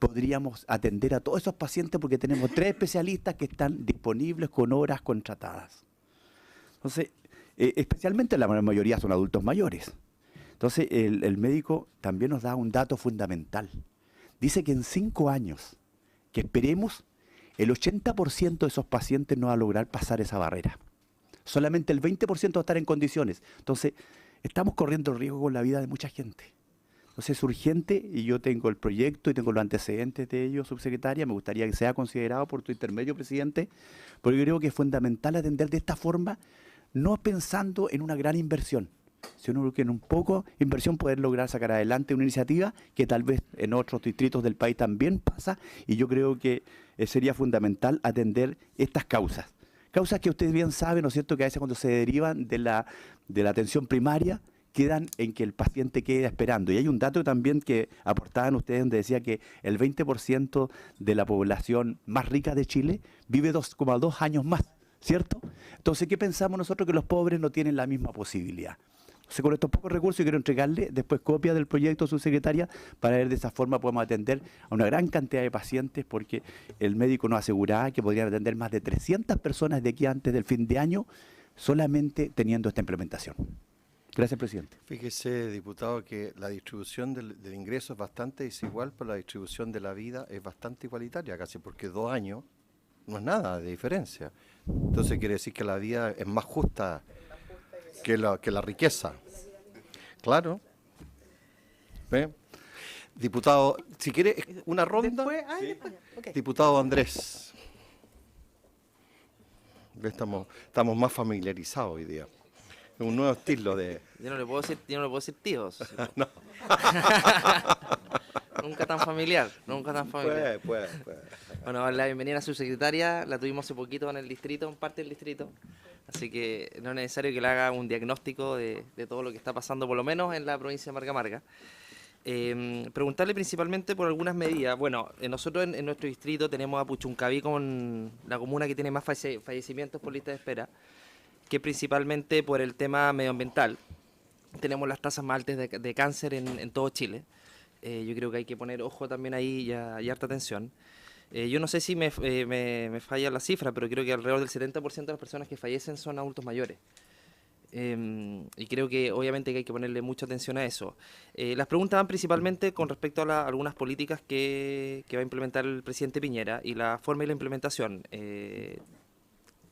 podríamos atender a todos esos pacientes porque tenemos 3 especialistas que están disponibles con horas contratadas. Entonces, especialmente la mayoría son adultos mayores. Entonces, el médico también nos da un dato fundamental. Dice que en 5 años, que esperemos, el 80% de esos pacientes no va a lograr pasar esa barrera. Solamente el 20% va a estar en condiciones. Entonces, estamos corriendo riesgo con la vida de mucha gente. Entonces, es urgente, y yo tengo el proyecto y tengo los antecedentes de ello, subsecretaria. Me gustaría que sea considerado por tu intermedio, presidente, porque yo creo que es fundamental atender de esta forma, no pensando en una gran inversión, sino que en un poco inversión poder lograr sacar adelante una iniciativa que tal vez en otros distritos del país también pasa, y yo creo que sería fundamental atender estas causas. Causas que ustedes bien saben, ¿no es cierto?, que a veces cuando se derivan de la atención primaria, quedan en que el paciente quede esperando. Y hay un dato también que aportaban ustedes donde decía que el 20% de la población más rica de Chile vive 2,2 años más, ¿cierto? Entonces, ¿qué pensamos nosotros? Que los pobres no tienen la misma posibilidad. Entonces, con estos pocos recursos, yo quiero entregarle después copia del proyecto a su secretaria para ver de esa forma podemos atender a una gran cantidad de pacientes, porque el médico nos aseguraba que podrían atender más de 300 personas de aquí antes del fin de año solamente teniendo esta implementación. Gracias, presidente. Fíjese, diputado, que la distribución del ingreso es bastante desigual, pero la distribución de la vida es bastante igualitaria, casi porque 2 años no es nada de diferencia. Entonces quiere decir que la vida es más justa que la riqueza. Claro. ¿Ve? Diputado, si quiere una ronda. Después. Okay. Diputado Andrés. ¿Ve? Estamos más familiarizados hoy día. Es un nuevo estilo de... Yo no le puedo decir tíos. No. Nunca tan familiar. Puede. Bueno, la bienvenida a su secretaria, la tuvimos hace poquito en el distrito, en parte del distrito. Así que no es necesario que le haga un diagnóstico de todo lo que está pasando, por lo menos en la provincia de Marga Marga. Preguntarle principalmente por algunas medidas. Bueno, nosotros en nuestro distrito tenemos a Puchuncaví con la comuna que tiene más fallecimientos por lista de espera, que principalmente por el tema medioambiental. Tenemos las tasas más altas de cáncer en todo Chile. Yo creo que hay que poner ojo también ahí y harta atención. Yo no sé si me falla la cifra, pero creo que alrededor del 70% de las personas que fallecen son adultos mayores. Y creo que obviamente que hay que ponerle mucha atención a eso. Las preguntas van principalmente con respecto a algunas políticas que va a implementar el presidente Piñera y la forma y la implementación.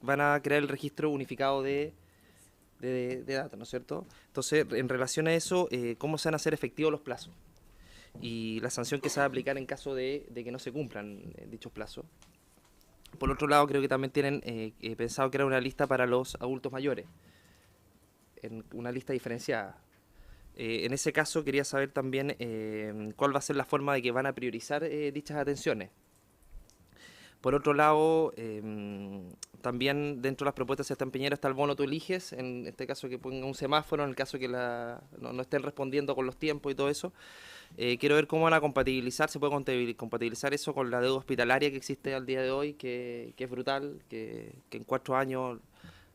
Van a crear el registro unificado de datos, ¿no es cierto? Entonces, en relación a eso, ¿cómo se van a hacer efectivos los plazos? Y la sanción que se va a aplicar en caso de que no se cumplan dichos plazos. Por otro lado, creo que también tienen pensado crear una lista para los adultos mayores, en una lista diferenciada. En ese caso, quería saber también cuál va a ser la forma de que van a priorizar dichas atenciones. Por otro lado, también dentro de las propuestas de Piñera está el bono tú eliges, en este caso que ponga un semáforo, en el caso que no estén respondiendo con los tiempos y todo eso. Quiero ver cómo van a compatibilizar, se puede compatibilizar eso con la deuda hospitalaria que existe al día de hoy, que es brutal, que en 4 años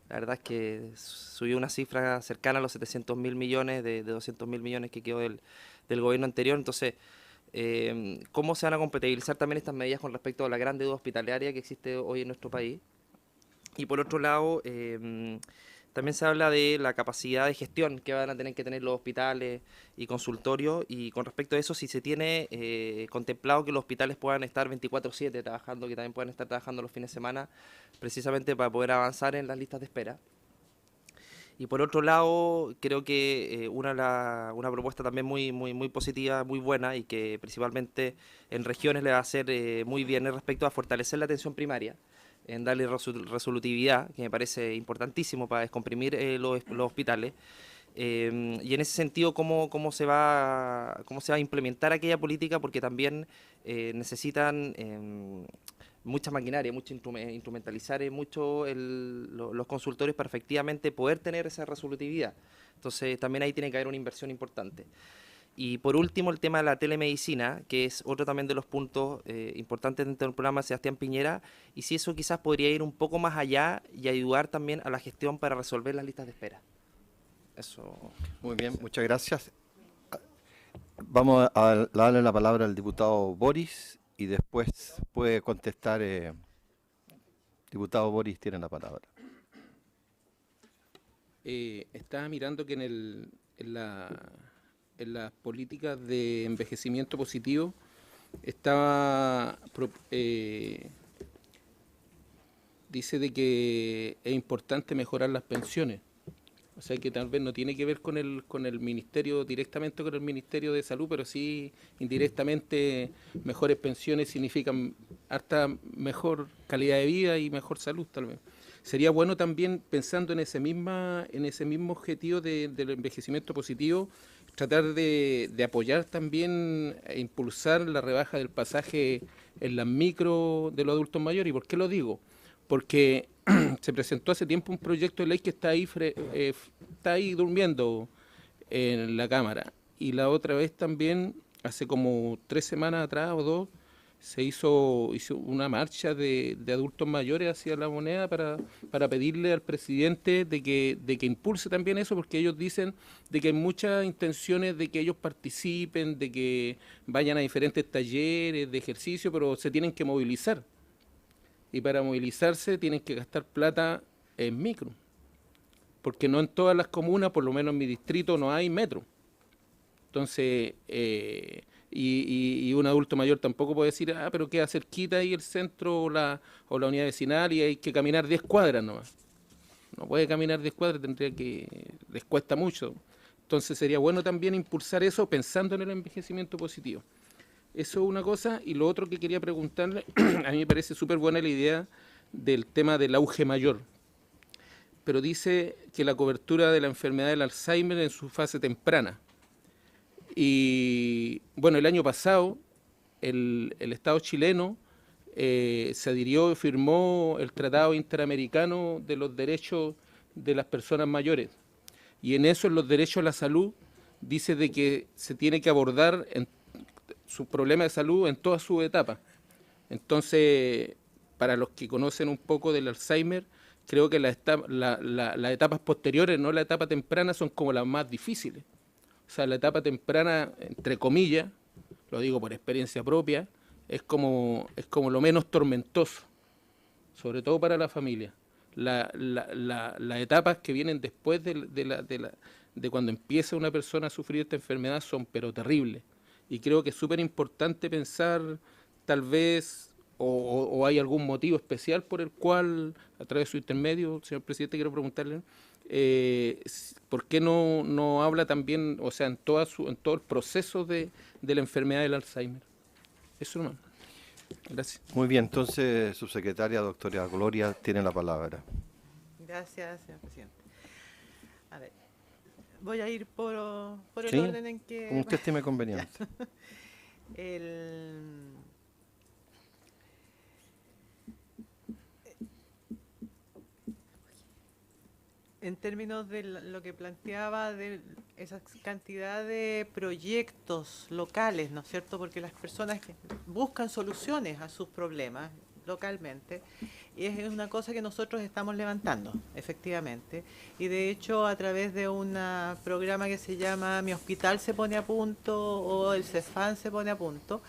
la verdad es que subió una cifra cercana a los 700.000 millones de 200.000 millones que quedó del gobierno anterior. Entonces, ¿cómo se van a compatibilizar también estas medidas con respecto a la gran deuda hospitalaria que existe hoy en nuestro país? Y por otro lado, también se habla de la capacidad de gestión que van a tener que tener los hospitales y consultorios, y con respecto a eso, si se tiene contemplado que los hospitales puedan estar 24/7 trabajando, que también puedan estar trabajando los fines de semana, precisamente para poder avanzar en las listas de espera. Y por otro lado, creo que una propuesta también muy positiva, muy buena, y que principalmente en regiones le va a hacer muy bien respecto a fortalecer la atención primaria, en darle resolutividad, que me parece importantísimo para descomprimir los hospitales. Y en ese sentido, ¿cómo se va a implementar aquella política? Porque también necesitan mucha maquinaria, instrumentalizar mucho los consultorios para efectivamente poder tener esa resolutividad. Entonces también ahí tiene que haber una inversión importante. Y por último, el tema de la telemedicina, que es otro también de los puntos importantes dentro del programa de Sebastián Piñera, y si eso quizás podría ir un poco más allá y ayudar también a la gestión para resolver las listas de espera. Eso. Muy bien, muchas gracias. Vamos a darle la palabra al diputado Boris y después puede contestar. Diputado Boris, tiene la palabra. Estaba mirando que en las políticas de envejecimiento positivo dice de que es importante mejorar las pensiones. O sea que tal vez no tiene que ver con el ministerio, directamente con el Ministerio de Salud, pero sí indirectamente mejores pensiones significan harta mejor calidad de vida y mejor salud tal vez. Sería bueno también, pensando en ese mismo objetivo del envejecimiento positivo, tratar de apoyar también e impulsar la rebaja del pasaje en las micro de los adultos mayores. ¿Y por qué lo digo? Porque se presentó hace tiempo un proyecto de ley que está ahí durmiendo en la Cámara. Y la otra vez también, hace como 3 semanas atrás o 2, se hizo una marcha de adultos mayores hacia la Moneda para pedirle al presidente de que impulse también eso, porque ellos dicen de que hay muchas intenciones de que ellos participen, de que vayan a diferentes talleres de ejercicio, pero se tienen que movilizar. Y para movilizarse tienen que gastar plata en micro, porque no en todas las comunas, por lo menos en mi distrito, no hay metro. Entonces, y un adulto mayor tampoco puede decir, pero queda cerquita ahí el centro o la unidad vecinal y hay que caminar 10 cuadras nomás. No puede caminar 10 cuadras, les cuesta mucho. Entonces sería bueno también impulsar eso pensando en el envejecimiento positivo. Eso es una cosa. Y lo otro que quería preguntarle, a mí me parece súper buena la idea del tema del auge mayor, pero dice que la cobertura de la enfermedad del Alzheimer en su fase temprana. Y bueno, el año pasado el Estado chileno se adhirió y firmó el Tratado Interamericano de los Derechos de las Personas Mayores. Y en eso, en los derechos a la salud, dice de que se tiene que abordar su problema de salud en todas sus etapas. Entonces, para los que conocen un poco del Alzheimer, creo que las etapas posteriores, no la etapa temprana, son como las más difíciles. O sea, la etapa temprana, entre comillas, lo digo por experiencia propia, es como lo menos tormentoso, sobre todo para la familia. Las etapas que vienen después de cuando empieza una persona a sufrir esta enfermedad son pero terribles. Y creo que es súper importante pensar, tal vez, o hay algún motivo especial por el cual, a través de su intermedio, señor presidente, quiero preguntarle, ¿por qué no habla también, o sea, en todo el proceso de la enfermedad del Alzheimer? Eso no. Gracias. Muy bien, entonces, subsecretaria doctora Gloria, tiene la palabra. Gracias, señor presidente. A ver, voy a ir por el ¿Sí? orden en que... Como usted estime conveniente. En términos de lo que planteaba de esa cantidad de proyectos locales, ¿no es cierto? Porque las personas que buscan soluciones a sus problemas localmente, y es una cosa que nosotros estamos levantando, efectivamente. Y de hecho, a través de un programa que se llama Mi Hospital se pone a punto o el CEFAN se pone a punto,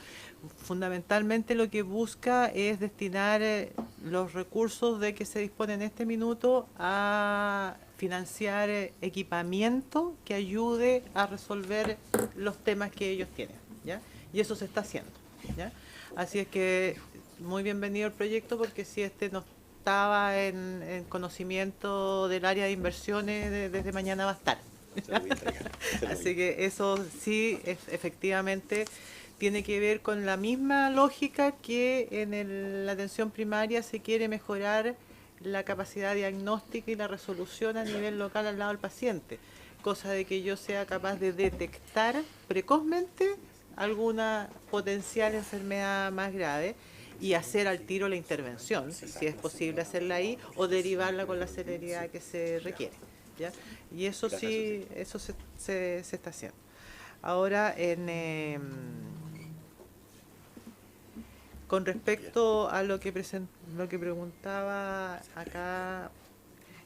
fundamentalmente lo que busca es destinar los recursos de que se dispone en este minuto a financiar equipamiento que ayude a resolver los temas que ellos tienen, ¿ya? Y eso se está haciendo, ¿ya? Así es que muy bienvenido el proyecto, porque si no estaba en conocimiento del área de inversiones, desde mañana va a estar. Así que eso sí, efectivamente, tiene que ver con la misma lógica que en la atención primaria se quiere mejorar la capacidad diagnóstica y la resolución a nivel local al lado del paciente. cosa de que yo sea capaz de detectar precozmente alguna potencial enfermedad más grave y hacer al tiro la intervención, si es posible hacerla ahí, o derivarla con la celeridad que se requiere, ¿ya? Y eso sí, eso se está haciendo. Ahora, con respecto a lo que preguntaba acá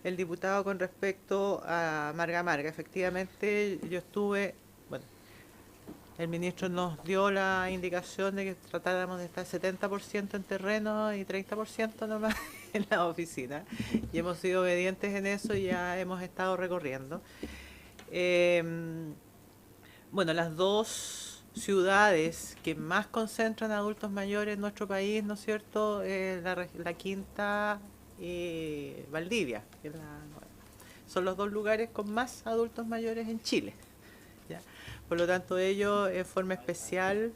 el diputado con respecto a Marga Marga, efectivamente yo estuve, bueno, el ministro nos dio la indicación de que tratáramos de estar 70% en terreno y 30% nomás en la oficina, y hemos sido obedientes en eso y ya hemos estado recorriendo. Bueno, las dos ciudades que más concentran adultos mayores en nuestro país, ¿no es cierto?, la Quinta y Valdivia, que es son los dos lugares con más adultos mayores en Chile, ¿ya? Por lo tanto, ellos en forma especial,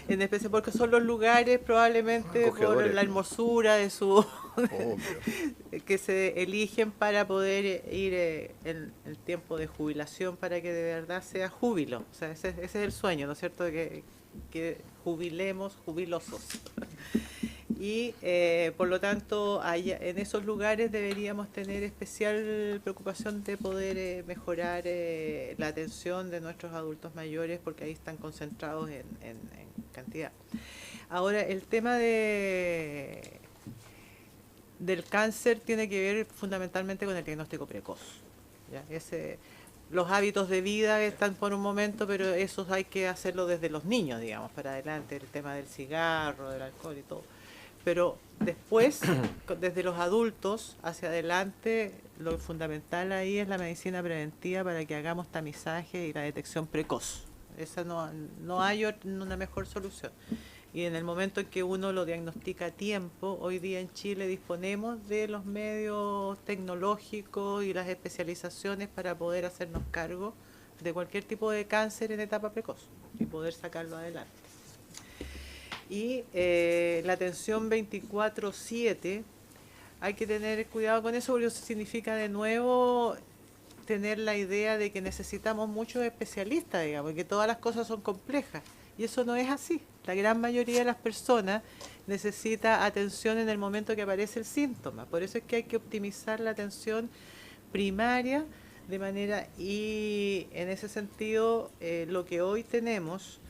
en especial porque son los lugares probablemente por la hermosura de su que se eligen para poder ir en el tiempo de jubilación, para que de verdad sea júbilo. O sea, ese es el sueño, ¿no es cierto?, que jubilemos jubilosos. Y por lo tanto, en esos lugares deberíamos tener especial preocupación de poder mejorar la atención de nuestros adultos mayores, porque ahí están concentrados en cantidad. Ahora, el tema del cáncer tiene que ver fundamentalmente con el diagnóstico precoz, ¿ya? Los hábitos de vida están por un momento, pero esos hay que hacerlo desde los niños, digamos, para adelante, el tema del cigarro, del alcohol y todo. Pero después, desde los adultos hacia adelante, lo fundamental ahí es la medicina preventiva para que hagamos tamizaje y la detección precoz. Esa no hay una mejor solución. Y en el momento en que uno lo diagnostica a tiempo, hoy día en Chile disponemos de los medios tecnológicos y las especializaciones para poder hacernos cargo de cualquier tipo de cáncer en etapa precoz y poder sacarlo adelante. Y la atención 24/7, hay que tener cuidado con eso, porque eso significa de nuevo tener la idea de que necesitamos muchos especialistas, digamos, y que todas las cosas son complejas. Y eso no es así. La gran mayoría de las personas necesita atención en el momento que aparece el síntoma. Por eso es que hay que optimizar la atención primaria de manera, y en ese sentido lo que hoy tenemos,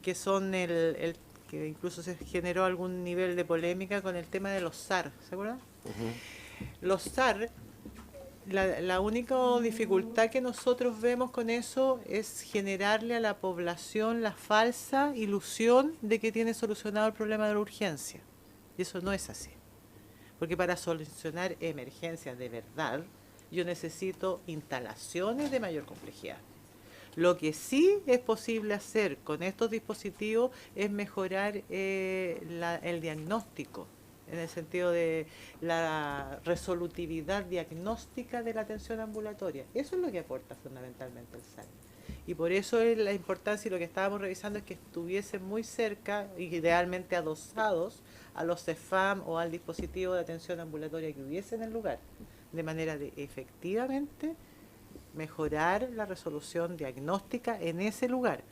que son que incluso se generó algún nivel de polémica con el tema de los SAR, ¿se acuerdan? Los SAR, la única dificultad que nosotros vemos con eso es generarle a la población la falsa ilusión de que tiene solucionado el problema de la urgencia. Y eso no es así. Porque para solucionar emergencias de verdad, yo necesito instalaciones de mayor complejidad. Lo que sí es posible hacer con estos dispositivos es mejorar el diagnóstico, en el sentido de la resolutividad diagnóstica de la atención ambulatoria. Eso es lo que aporta fundamentalmente el SAR. Y por eso es la importancia, y lo que estábamos revisando es que estuviesen muy cerca, idealmente adosados, a los CEFAM o al dispositivo de atención ambulatoria que hubiese en el lugar, de manera de efectivamente mejorar la resolución diagnóstica en ese lugar,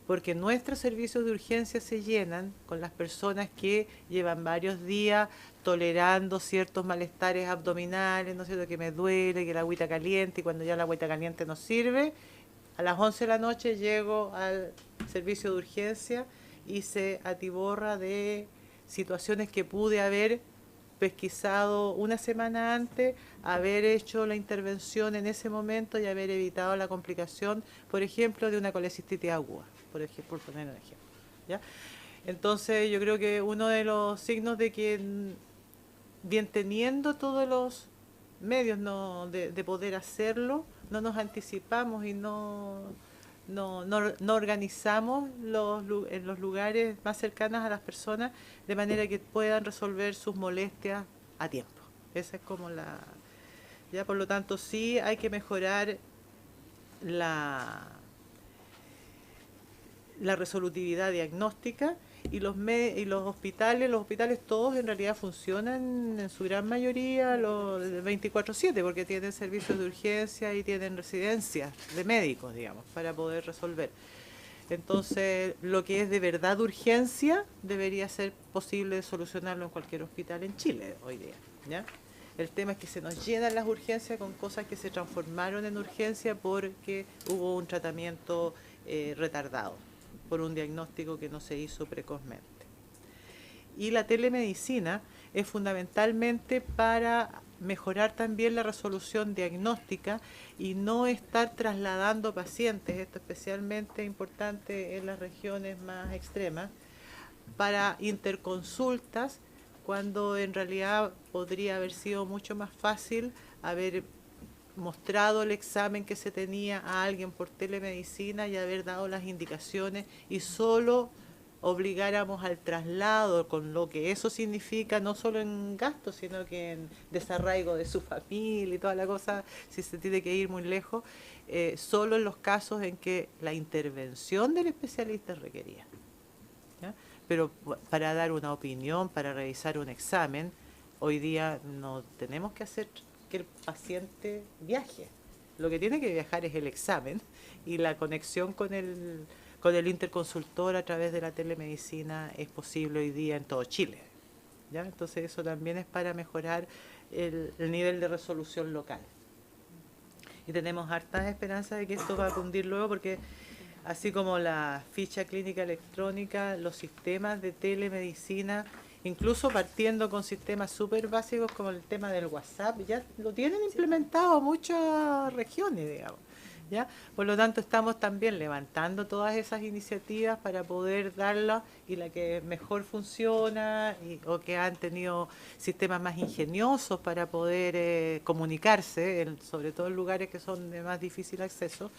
porque nuestros servicios de urgencia se llenan con las personas que llevan varios días tolerando ciertos malestares abdominales, ¿no es cierto?, que me duele, que la agüita caliente, y cuando ya la agüita caliente no sirve, a las 11 de la noche llego al servicio de urgencia y se atiborra de situaciones que pude haber pesquisado una semana antes, haber hecho la intervención en ese momento y haber evitado la complicación, por ejemplo, de una colecistitis aguda, por poner un ejemplo, ¿ya? Entonces, yo creo que uno de los signos de que, bien teniendo todos los medios de poder hacerlo, no nos anticipamos y no organizamos en los lugares más cercanos a las personas de manera que puedan resolver sus molestias a tiempo. Esa es como ya, por lo tanto, sí hay que mejorar la resolutividad diagnóstica, y los hospitales todos en realidad funcionan en su gran mayoría los 24/7 porque tienen servicios de urgencia y tienen residencias de médicos, digamos, para poder resolver. Entonces, lo que es de verdad urgencia debería ser posible solucionarlo en cualquier hospital en Chile hoy día, ¿ya? El tema es que se nos llenan las urgencias con cosas que se transformaron en urgencia porque hubo un tratamiento retardado, por un diagnóstico que no se hizo precozmente. Y la telemedicina es fundamentalmente para mejorar también la resolución diagnóstica y no estar trasladando pacientes, esto especialmente importante en las regiones más extremas, para interconsultas, cuando en realidad podría haber sido mucho más fácil haber mostrado el examen que se tenía a alguien por telemedicina y haber dado las indicaciones y solo obligáramos al traslado, con lo que eso significa, no solo en gastos, sino que en desarraigo de su familia y toda la cosa, si se tiene que ir muy lejos, solo en los casos en que la intervención del especialista es requerida, ¿ya? Pero para dar una opinión, para revisar un examen, hoy día no tenemos que hacer que el paciente viaje. Lo que tiene que viajar es el examen y la conexión con el interconsultor a través de la telemedicina es posible hoy día en todo Chile, ¿ya? Entonces eso también es para mejorar el nivel de resolución local. Y tenemos hartas esperanzas de que esto va a cundir luego porque así como la ficha clínica electrónica, los sistemas de telemedicina, incluso partiendo con sistemas súper básicos como el tema del WhatsApp, ya lo tienen implementado muchas regiones, digamos, ¿ya? Por lo tanto, estamos también levantando todas esas iniciativas para poder darlas, y la que mejor funciona o que han tenido sistemas más ingeniosos para poder comunicarse, sobre todo en lugares que son de más difícil acceso,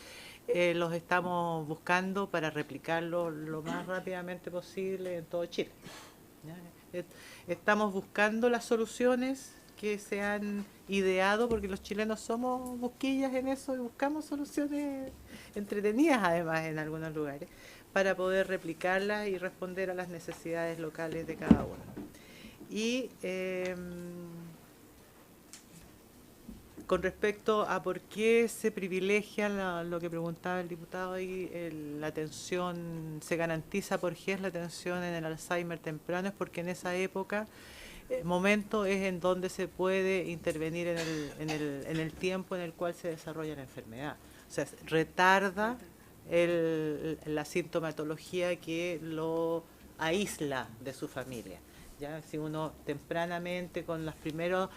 los estamos buscando para replicarlo lo más rápidamente posible en todo Chile, ¿ya? Estamos buscando las soluciones que se han ideado, porque los chilenos somos busquillas en eso y buscamos soluciones entretenidas además en algunos lugares para poder replicarlas y responder a las necesidades locales de cada uno. Y con respecto a por qué se privilegia lo que preguntaba el diputado ahí, la atención, se garantiza por GES la atención en el Alzheimer temprano, es porque en esa época momento es en donde se puede intervenir en el tiempo en el cual se desarrolla la enfermedad. O sea, retarda la sintomatología que lo aísla de su familia, ¿ya? Si uno tempranamente con las primeras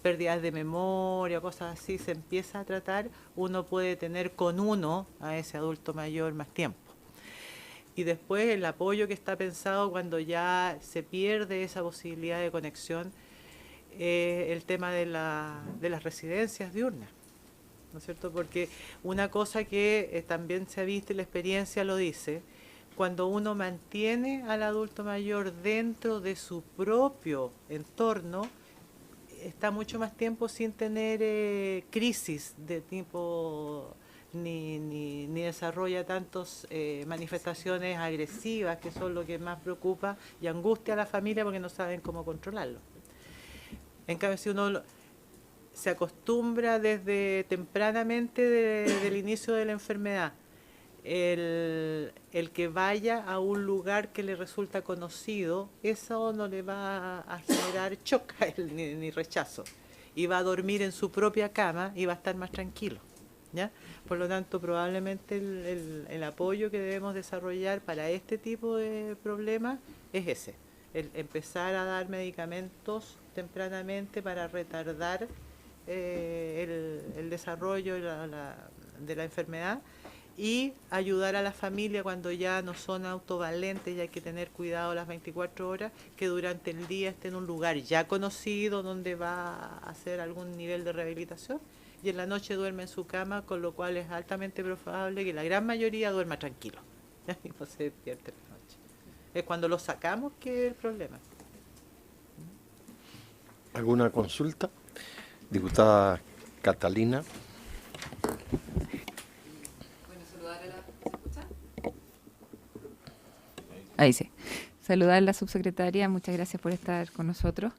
pérdidas de memoria, cosas así, se empieza a tratar, uno puede tener con uno a ese adulto mayor más tiempo. Y después el apoyo que está pensado cuando ya se pierde esa posibilidad de conexión, el tema de las residencias diurnas, ¿no es cierto? Porque una cosa que también se ha visto y la experiencia lo dice, cuando uno mantiene al adulto mayor dentro de su propio entorno, está mucho más tiempo sin tener crisis de tipo, ni desarrolla tantas manifestaciones agresivas, que son lo que más preocupa y angustia a la familia porque no saben cómo controlarlo. En cambio, si uno se acostumbra desde tempranamente del inicio de la enfermedad, el que vaya a un lugar que le resulta conocido, eso no le va a generar shock ni rechazo, y va a dormir en su propia cama y va a estar más tranquilo, ¿ya? Por lo tanto, probablemente el apoyo que debemos desarrollar para este tipo de problemas es ese, el empezar a dar medicamentos tempranamente para retardar el desarrollo de la enfermedad, y ayudar a la familia cuando ya no son autovalentes y hay que tener cuidado las 24 horas, que durante el día esté en un lugar ya conocido donde va a hacer algún nivel de rehabilitación, y en la noche duerme en su cama, con lo cual es altamente probable que la gran mayoría duerma tranquilo, ¿ya? Y no se despierte la noche. Es cuando lo sacamos que es el problema. ¿Alguna consulta? Diputada Catalina. Ahí sí. saludar a la subsecretaria, muchas gracias por estar con nosotros.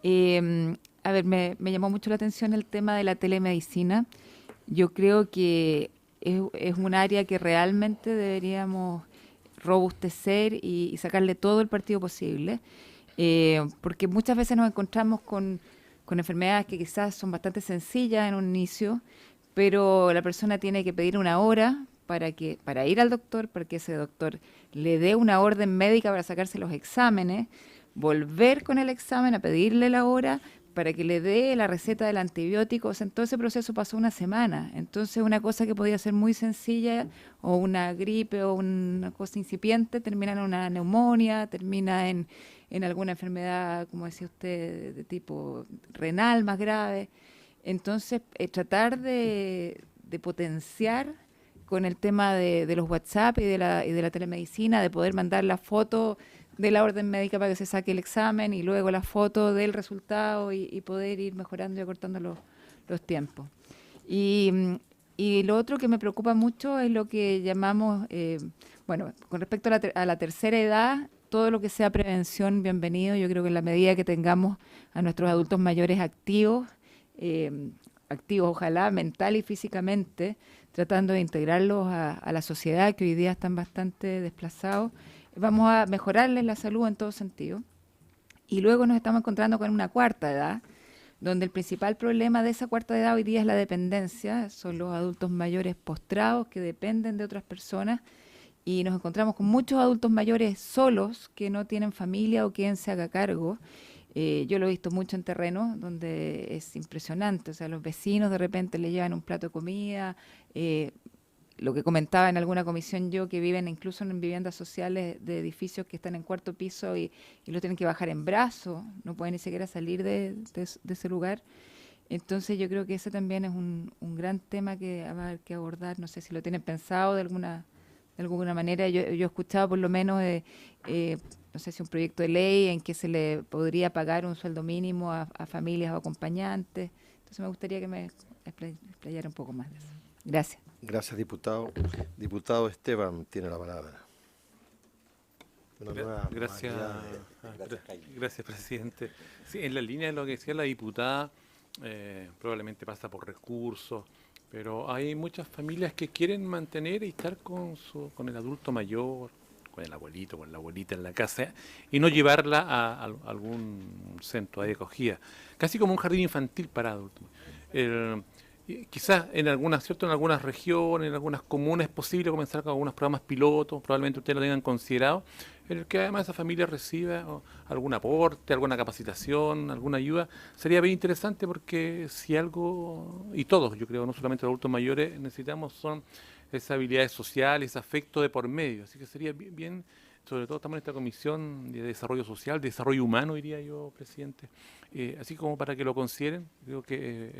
A ver, me llamó mucho la atención el tema de la telemedicina. Yo creo que es un área que realmente deberíamos robustecer y sacarle todo el partido posible, porque muchas veces nos encontramos con enfermedades que quizás son bastante sencillas en un inicio, pero la persona tiene que pedir una hora para ir al doctor, para que ese doctor le dé una orden médica para sacarse los exámenes, volver con el examen a pedirle la hora para que le dé la receta del antibiótico. O sea, en todo ese proceso pasó una semana. Entonces, una cosa que podía ser muy sencilla, o una gripe o una cosa incipiente, termina en una neumonía, termina en alguna enfermedad, como decía usted, de tipo renal más grave. Entonces, tratar de potenciar con el tema de los WhatsApp y de la telemedicina, de poder mandar la foto de la orden médica para que se saque el examen y luego la foto del resultado y poder ir mejorando y acortando los tiempos. Y lo otro que me preocupa mucho es lo que llamamos, bueno, con respecto a la tercera edad, todo lo que sea prevención, bienvenido. Yo creo que en la medida que tengamos a nuestros adultos mayores activos, ojalá mental y físicamente, tratando de integrarlos a la sociedad, que hoy día están bastante desplazados, vamos a mejorarles la salud en todo sentido. Y luego nos estamos encontrando con una cuarta edad, donde el principal problema de esa cuarta edad hoy día es la dependencia, son los adultos mayores postrados que dependen de otras personas, y nos encontramos con muchos adultos mayores solos que no tienen familia o quien se haga cargo. Yo lo he visto mucho en terreno, donde es impresionante, o sea, los vecinos de repente le llevan un plato de comida, lo que comentaba en alguna comisión yo, que viven incluso en viviendas sociales de edificios que están en cuarto piso y lo tienen que bajar en brazos, no pueden ni siquiera salir de ese lugar. Entonces yo creo que ese también es un gran tema que va a haber que abordar, no sé si lo tienen pensado de alguna manera. Yo he escuchado por lo menos, no sé si un proyecto de ley en que se le podría pagar un sueldo mínimo a familias o acompañantes. Entonces me gustaría que me explayara un poco más de eso. Gracias. Gracias, diputado. Diputado Esteban tiene la palabra. Gracias, presidente. Sí, en la línea de lo que decía la diputada, probablemente pasa por recursos, pero hay muchas familias que quieren mantener y estar con el adulto mayor, con el abuelito, con la abuelita en la casa, y no llevarla a algún centro de acogida, casi como un jardín infantil para adultos. Quizás en algunas regiones, en algunas comunas es posible comenzar con algunos programas pilotos, probablemente ustedes lo tengan considerado, en el que además esa familia reciba algún aporte, alguna capacitación, alguna ayuda. Sería bien interesante, porque si algo, y todos, yo creo, no solamente los adultos mayores, necesitamos son esas habilidades sociales, ese afecto de por medio. Así que sería bien, sobre todo estamos en esta comisión de desarrollo social, de desarrollo humano, diría yo, presidente, así como para que lo consideren. Creo que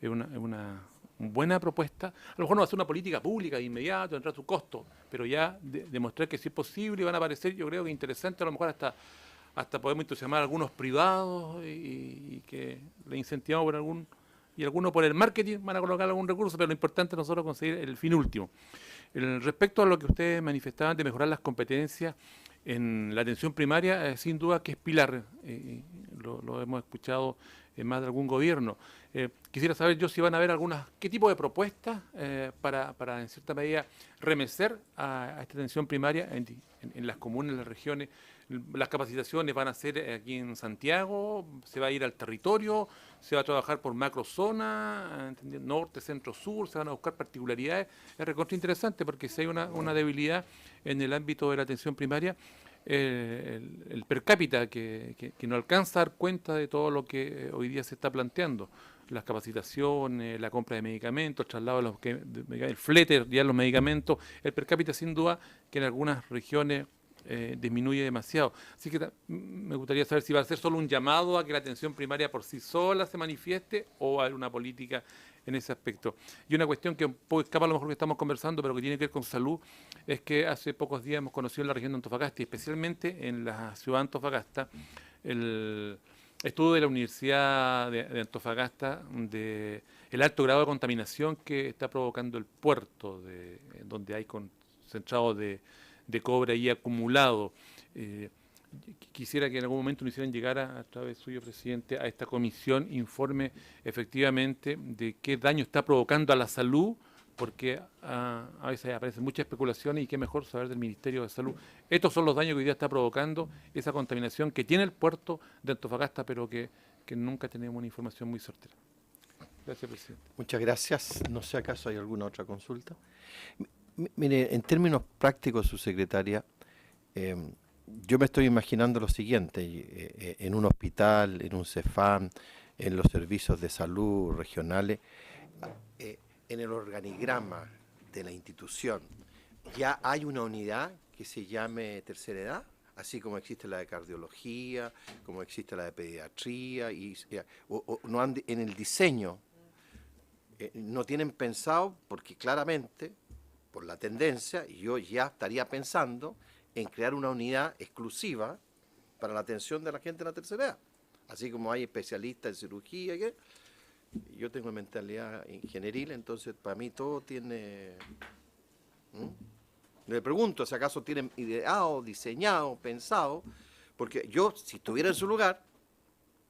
es una buena propuesta. A lo mejor no va a ser una política pública de inmediato, tendrá su costo, pero ya demostrar que sí es posible, y van a aparecer, yo creo que interesante, a lo mejor hasta podemos entusiasmar a algunos privados y que le incentivamos por algunos por el marketing van a colocar algún recurso, pero lo importante es nosotros conseguir el fin último. Respecto a lo que ustedes manifestaban de mejorar las competencias en la atención primaria, sin duda que es pilar, lo hemos escuchado en más de algún gobierno. Quisiera saber yo si van a haber qué tipo de propuestas para en cierta medida remecer a esta atención primaria en las comunas, en las regiones. Las capacitaciones van a ser aquí en Santiago, se va a ir al territorio, se va a trabajar por macrozona, norte, centro, sur, se van a buscar particularidades. Es recontra interesante, porque si hay una debilidad en el ámbito de la atención primaria, el per cápita que no alcanza a dar cuenta de todo lo que hoy día se está planteando, las capacitaciones, la compra de medicamentos, el traslado el flete de los medicamentos, el per cápita sin duda que en algunas regiones disminuye demasiado. Así que me gustaría saber si va a ser solo un llamado a que la atención primaria por sí sola se manifieste, o va a haber una política en ese aspecto. Y una cuestión que un poco escapa a lo mejor que estamos conversando, pero que tiene que ver con salud, es que hace pocos días hemos conocido en la región de Antofagasta, y especialmente en la ciudad de Antofagasta, el estudio de la Universidad de Antofagasta de el alto grado de contaminación que está provocando el puerto, donde hay concentrados de de cobre ahí acumulado. Quisiera que en algún momento nos hicieran llegar a través suyo, presidente, a esta comisión informe efectivamente de qué daño está provocando a la salud, porque a veces aparecen muchas especulaciones y qué mejor saber del Ministerio de Salud. Estos son los daños que hoy día está provocando esa contaminación que tiene el puerto de Antofagasta, pero que nunca tenemos una información muy certera. Gracias, presidente. Muchas gracias. No sé acaso hay alguna otra consulta. Mire, en términos prácticos, subsecretaria, yo me estoy imaginando lo siguiente, en un hospital, en un CEFAM, en los servicios de salud regionales, en el organigrama de la institución, ¿ya hay una unidad que se llame tercera edad? Así como existe la de cardiología, como existe la de pediatría, o no han, en el diseño, no tienen pensado, porque claramente, por la tendencia, yo ya estaría pensando en crear una unidad exclusiva para la atención de la gente de la tercera edad. Así como hay especialistas en cirugía, yo tengo mentalidad ingenieril, entonces para mí todo tiene... Le pregunto si acaso tienen ideado, diseñado, pensado, porque yo, si estuviera en su lugar,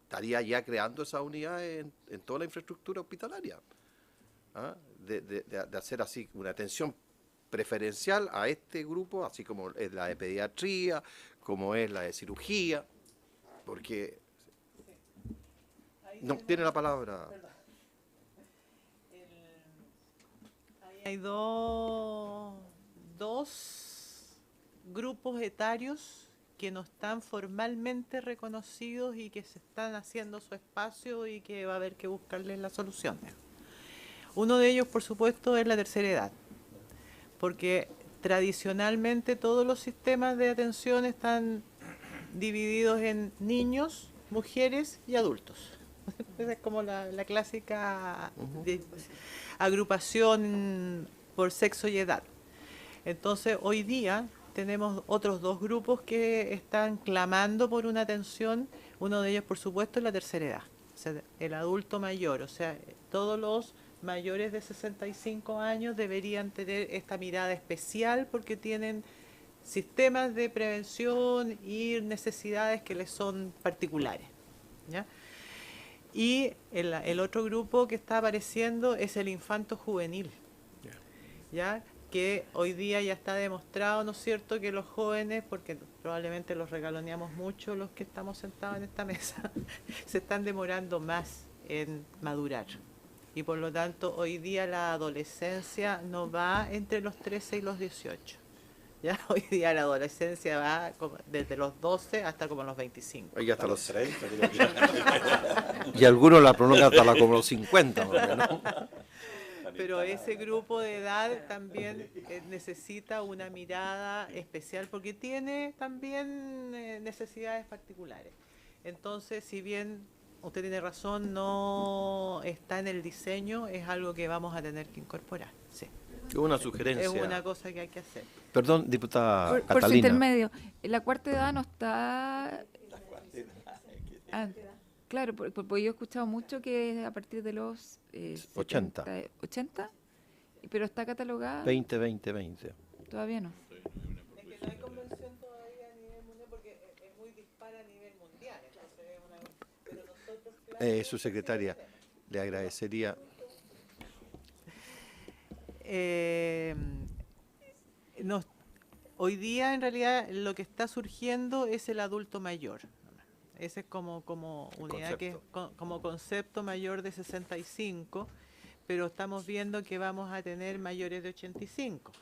estaría ya creando esa unidad en toda la infraestructura hospitalaria. ¿Ah? De hacer así una atención preferencial a este grupo, así como es la de pediatría, como es la de cirugía, porque... No, tiene la palabra. Hay dos grupos etarios que no están formalmente reconocidos y que se están haciendo su espacio y que va a haber que buscarles la solución. Uno de ellos, por supuesto, es la tercera edad, porque tradicionalmente todos los sistemas de atención están divididos en niños, mujeres y adultos. Esa es como la clásica agrupación por sexo y edad. Entonces, hoy día tenemos otros dos grupos que están clamando por una atención. Uno de ellos, por supuesto, es la tercera edad, o sea, el adulto mayor. O sea, todos los mayores de 65 años deberían tener esta mirada especial porque tienen sistemas de prevención y necesidades que les son particulares, ¿ya? Y el otro grupo que está apareciendo es el infanto juvenil, ¿ya? Que hoy día ya está demostrado, ¿no es cierto?, que los jóvenes, porque probablemente los regaloneamos mucho los que estamos sentados en esta mesa, se están demorando más en madurar. Y por lo tanto, hoy día la adolescencia no va entre los 13 y los 18. ¿Ya? Hoy día la adolescencia va desde los 12 hasta como los 25. Oye, hasta los 30. Y algunos la prolongan hasta como los 50. ¿No? Pero ese grupo de edad también necesita una mirada especial porque tiene también necesidades particulares. Entonces, si bien usted tiene razón, no está en el diseño, es algo que vamos a tener que incorporar. Sí. Es una sugerencia. Es una cosa que hay que hacer. Perdón, diputada Catalina. Por su intermedio, la cuarta edad no está... Claro, porque yo he escuchado mucho que a partir de los 80. 80, pero está catalogada. 20. Todavía no. Es que no hay convención todavía a nivel mundial porque es muy dispar a nivel mundial. Entonces pero nosotros, su secretaria, le agradecería. Hoy día en realidad lo que está surgiendo es el adulto mayor. Ese es como unidad que es como concepto mayor de 65, pero estamos viendo que vamos a tener mayores de 85.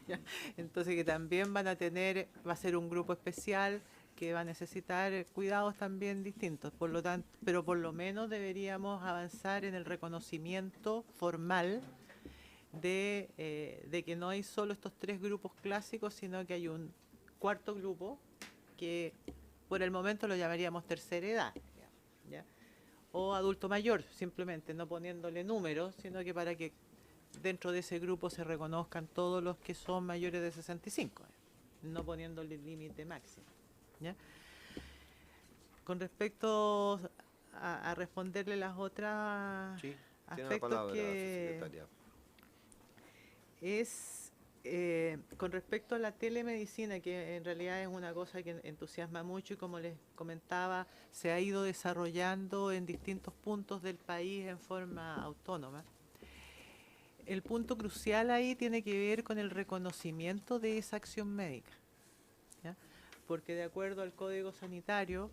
¿Ya? Entonces que también va a ser un grupo especial que va a necesitar cuidados también distintos. Por lo tanto, pero por lo menos deberíamos avanzar en el reconocimiento formal de que no hay solo estos tres grupos clásicos, sino que hay un cuarto grupo que por el momento lo llamaríamos tercera edad, ¿ya? O adulto mayor, simplemente, no poniéndole números, sino que para que dentro de ese grupo se reconozcan todos los que son mayores de 65, no poniéndole límite máximo, ¿ya? Con respecto a responderle las otras sí, aspectos palabra, que secretaria. es Con respecto a la telemedicina, que en realidad es una cosa que entusiasma mucho y como les comentaba, se ha ido desarrollando en distintos puntos del país en forma autónoma. El punto crucial ahí tiene que ver con el reconocimiento de esa acción médica, ¿ya? Porque de acuerdo al Código Sanitario,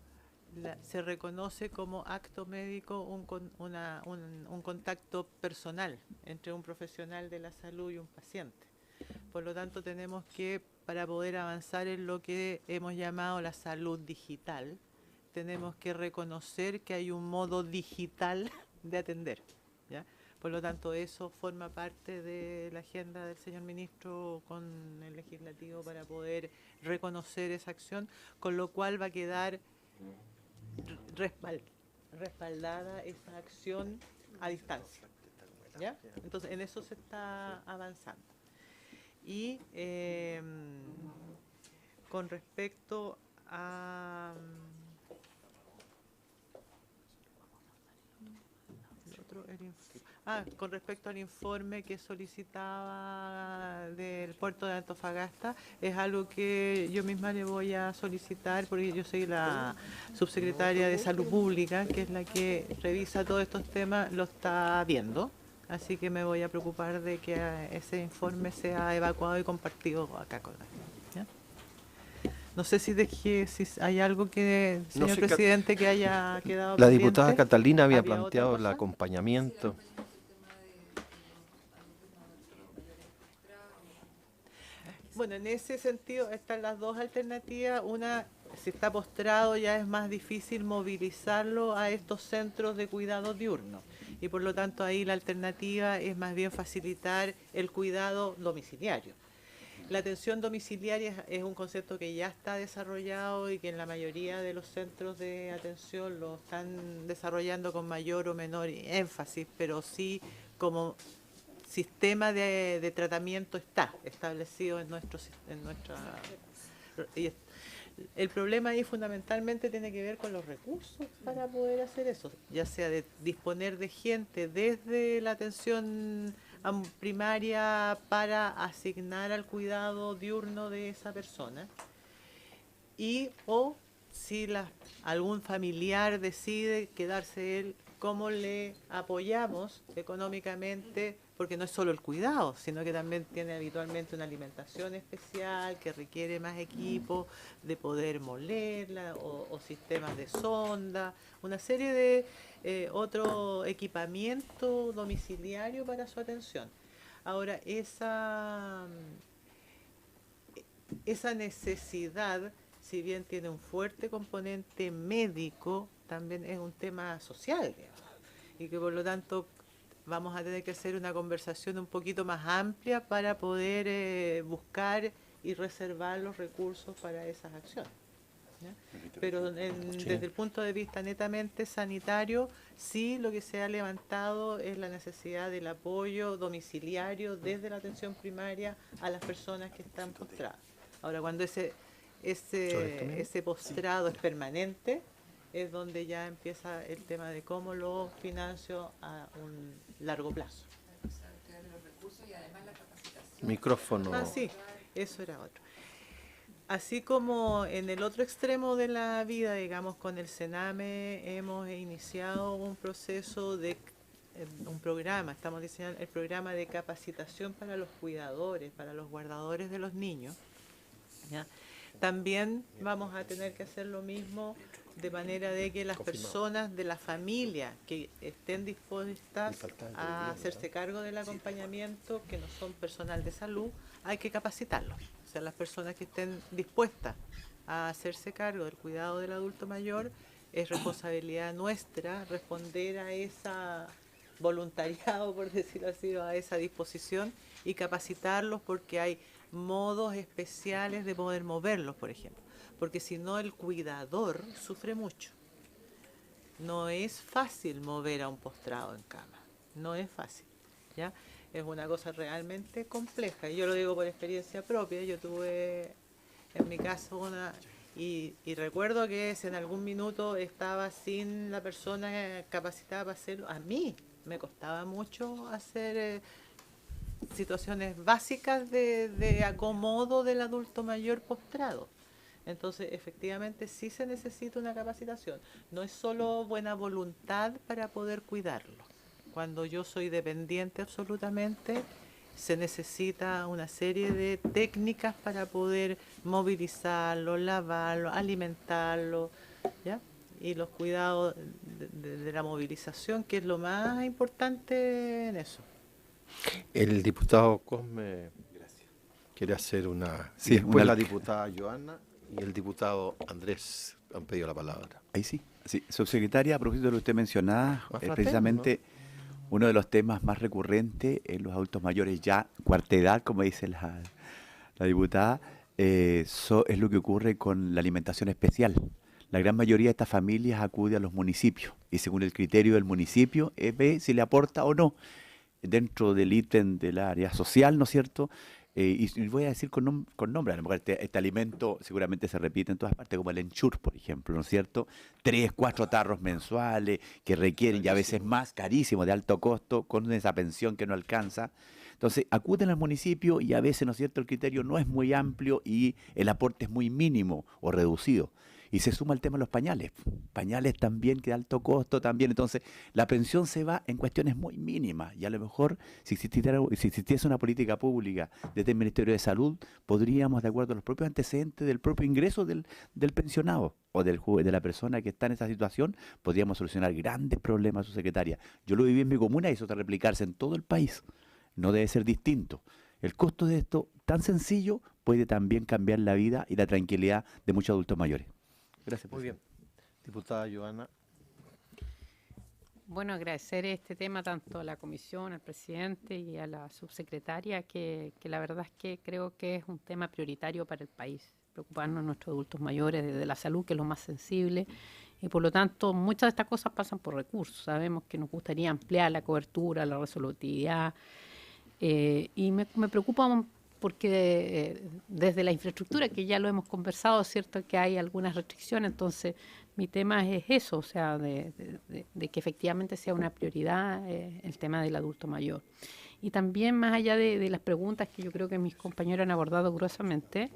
se reconoce como acto médico un contacto personal entre un profesional de la salud y un paciente. Por lo tanto, tenemos que, para poder avanzar en lo que hemos llamado la salud digital, tenemos que reconocer que hay un modo digital de atender, ¿ya? Por lo tanto, eso forma parte de la agenda del señor ministro con el legislativo para poder reconocer esa acción, con lo cual va a quedar respaldada esa acción a distancia, ¿ya? Entonces, en eso se está avanzando. Y con respecto a con respecto al informe que solicitaba del puerto de Antofagasta, es algo que yo misma le voy a solicitar porque yo soy la subsecretaria de Salud Pública, que es la que revisa todos estos temas, lo está viendo. Así que me voy a preocupar de que ese informe sea evacuado y compartido acá con la gente, ¿ya? No sé si hay algo que, señor No sé, presidente, que haya quedado La pendiente. diputada Catalina había ¿Había otra planteado el cosa? acompañamiento. Bueno, en ese sentido están las dos alternativas. Una, si está postrado ya es más difícil movilizarlo a estos centros de cuidado diurno. Y por lo tanto ahí la alternativa es más bien facilitar el cuidado domiciliario. La atención domiciliaria es un concepto que ya está desarrollado y que en la mayoría de los centros de atención lo están desarrollando con mayor o menor énfasis, pero sí como sistema de tratamiento está establecido en nuestra... El problema ahí fundamentalmente tiene que ver con los recursos para poder hacer eso, ya sea de disponer de gente desde la atención primaria para asignar al cuidado diurno de esa persona, y o si algún familiar decide quedarse él, cómo le apoyamos económicamente, porque no es solo el cuidado, sino que también tiene habitualmente una alimentación especial que requiere más equipo de poder molerla o sistemas de sonda, una serie de otro equipamiento domiciliario para su atención. Ahora, esa necesidad, si bien tiene un fuerte componente médico, también es un tema social, digamos, y que por lo tanto vamos a tener que hacer una conversación un poquito más amplia para poder buscar y reservar los recursos para esas acciones, ¿ya? Pero desde el punto de vista netamente sanitario, sí lo que se ha levantado es la necesidad del apoyo domiciliario desde la atención primaria a las personas que están postradas. Ahora, cuando ese postrado es permanente, es donde ya empieza el tema de cómo lo financio a un largo plazo. Micrófono. Sí, eso era otro. Así como en el otro extremo de la vida, digamos, con el Sename hemos iniciado un proceso de un programa, estamos diseñando el programa de capacitación para los cuidadores, para los guardadores de los niños, ¿ya? También vamos a tener que hacer lo mismo de manera de que las personas de la familia que estén dispuestas a hacerse cargo del acompañamiento, que no son personal de salud, hay que capacitarlos. O sea, las personas que estén dispuestas a hacerse cargo del cuidado del adulto mayor, es responsabilidad nuestra responder a esa voluntariado, por decirlo así, a esa disposición y capacitarlos, porque hay modos especiales de poder moverlos, por ejemplo. Porque si no, el cuidador sufre mucho. No es fácil mover a un postrado en cama, no es fácil, ¿ya? Es una cosa realmente compleja, y yo lo digo por experiencia propia. Yo tuve en mi caso y recuerdo que si en algún minuto estaba sin la persona capacitada para hacerlo, a mí me costaba mucho hacer situaciones básicas de acomodo del adulto mayor postrado. Entonces, efectivamente, sí se necesita una capacitación. No es solo buena voluntad para poder cuidarlo. Cuando yo soy dependiente absolutamente, se necesita una serie de técnicas para poder movilizarlo, lavarlo, alimentarlo, ¿ya? Y los cuidados de la movilización, que es lo más importante en eso. El diputado Cosme quiere hacer una... Sí, y después una- la diputada Joana y el diputado Andrés han pedido la palabra. Ahí sí. Sí, subsecretaria, a propósito de lo que usted mencionaba, Más fraterno, precisamente uno de los temas más recurrentes en los adultos mayores ya, cuarta edad, como dice la diputada, es lo que ocurre con la alimentación especial. La gran mayoría de estas familias acude a los municipios y según el criterio del municipio ve si le aporta o no dentro del ítem del área social, ¿no es cierto? Y voy a decir con nombre, a lo mejor este alimento seguramente se repite en todas partes, como el enchur, por ejemplo, ¿no es cierto? 3, 4 tarros mensuales que requieren y a veces más, carísimos, de alto costo, con esa pensión que no alcanza. Entonces, acuden al municipio y a veces, ¿no es cierto?, el criterio no es muy amplio y el aporte es muy mínimo o reducido. Y se suma el tema de los pañales. Pañales también, que de alto costo también. Entonces, la pensión se va en cuestiones muy mínimas. Y a lo mejor, si existiese una política pública desde el Ministerio de Salud, podríamos, de acuerdo a los propios antecedentes del propio ingreso del pensionado o de la persona que está en esa situación, podríamos solucionar grandes problemas, subsecretaria. Yo lo viví en mi comuna y eso debe replicarse en todo el país. No debe ser distinto. El costo de esto, tan sencillo, puede también cambiar la vida y la tranquilidad de muchos adultos mayores. Gracias. Muy bien. Diputada Joana. Bueno, agradecer este tema tanto a la comisión, al presidente y a la subsecretaria, que la verdad es que creo que es un tema prioritario para el país, preocuparnos de nuestros adultos mayores, de la salud, que es lo más sensible, y por lo tanto muchas de estas cosas pasan por recursos. Sabemos que nos gustaría ampliar la cobertura, la resolutividad, y me preocupa porque desde la infraestructura, que ya lo hemos conversado, es cierto que hay algunas restricciones, entonces mi tema es eso, o sea, de que efectivamente sea una prioridad el tema del adulto mayor. Y también más allá de las preguntas que yo creo que mis compañeros han abordado gruesamente,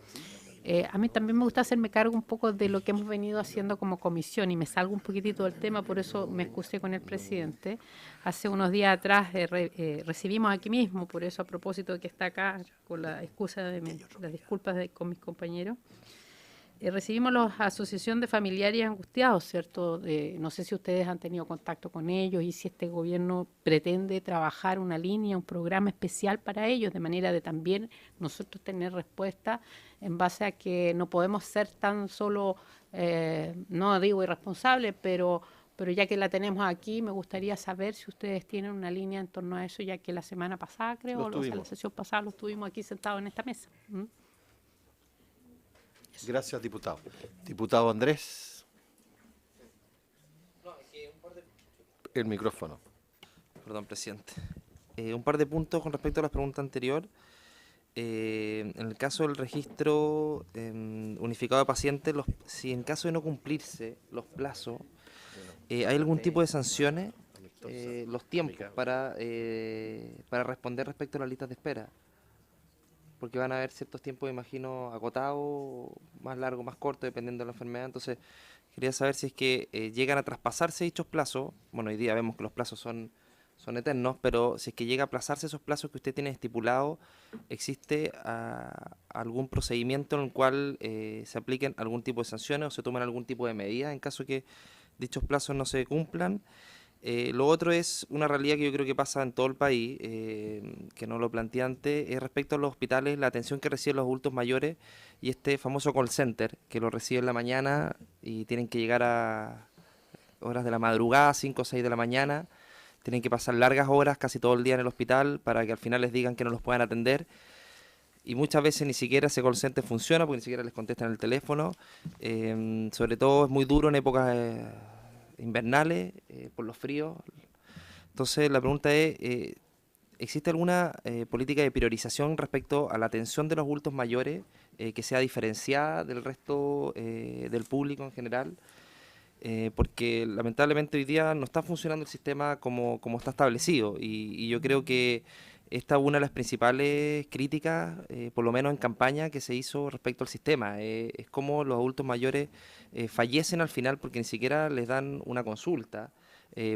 a mí también me gusta hacerme cargo un poco de lo que hemos venido haciendo como comisión y me salgo un poquitito del tema, por eso me excusé con el presidente. Hace unos días atrás recibimos aquí mismo, por eso a propósito de que está acá, con la excusa de las disculpas con mis compañeros, recibimos la Asociación de Familiares Angustiados, ¿cierto? No sé si ustedes han tenido contacto con ellos y si este gobierno pretende trabajar una línea, un programa especial para ellos, de manera de también nosotros tener respuesta en base a que no podemos ser tan solo, no digo irresponsables, pero ya que la tenemos aquí, me gustaría saber si ustedes tienen una línea en torno a eso, ya que la semana pasada, creo, o sea, la sesión pasada, lo estuvimos aquí sentados en esta mesa. Gracias, diputado. Diputado Andrés. El micrófono. Perdón, presidente. Un par de puntos con respecto a las preguntas anteriores. En el caso del registro unificado de pacientes, si en caso de no cumplirse los plazos, ¿hay algún tipo de sanciones? Los tiempos para responder respecto a las listas de espera. Porque van a haber ciertos tiempos, me imagino, acotados, más largos, más cortos, dependiendo de la enfermedad. Entonces, quería saber si es que llegan a traspasarse dichos plazos. Bueno, hoy día vemos que los plazos son eternos, pero si es que llega a aplazarse esos plazos que usted tiene estipulados, ¿existe algún procedimiento en el cual se apliquen algún tipo de sanciones o se tomen algún tipo de medidas en caso que dichos plazos no se cumplan? Lo otro es una realidad que yo creo que pasa en todo el país, que no lo planteé antes, es respecto a los hospitales, la atención que reciben los adultos mayores y este famoso call center, que lo reciben en la mañana y tienen que llegar a horas de la madrugada, 5 o 6 de la mañana, tienen que pasar largas horas, casi todo el día en el hospital, para que al final les digan que no los puedan atender. Y muchas veces ni siquiera ese call center funciona, porque ni siquiera les contestan el teléfono. Sobre todo es muy duro en épocas invernales, por los fríos. Entonces la pregunta es, ¿existe alguna política de priorización respecto a la atención de los adultos mayores que sea diferenciada del resto del público en general? Porque lamentablemente hoy día no está funcionando el sistema como está establecido y yo creo que esta es una de las principales críticas, por lo menos en campaña, que se hizo respecto al sistema. Es como los adultos mayores fallecen al final porque ni siquiera les dan una consulta,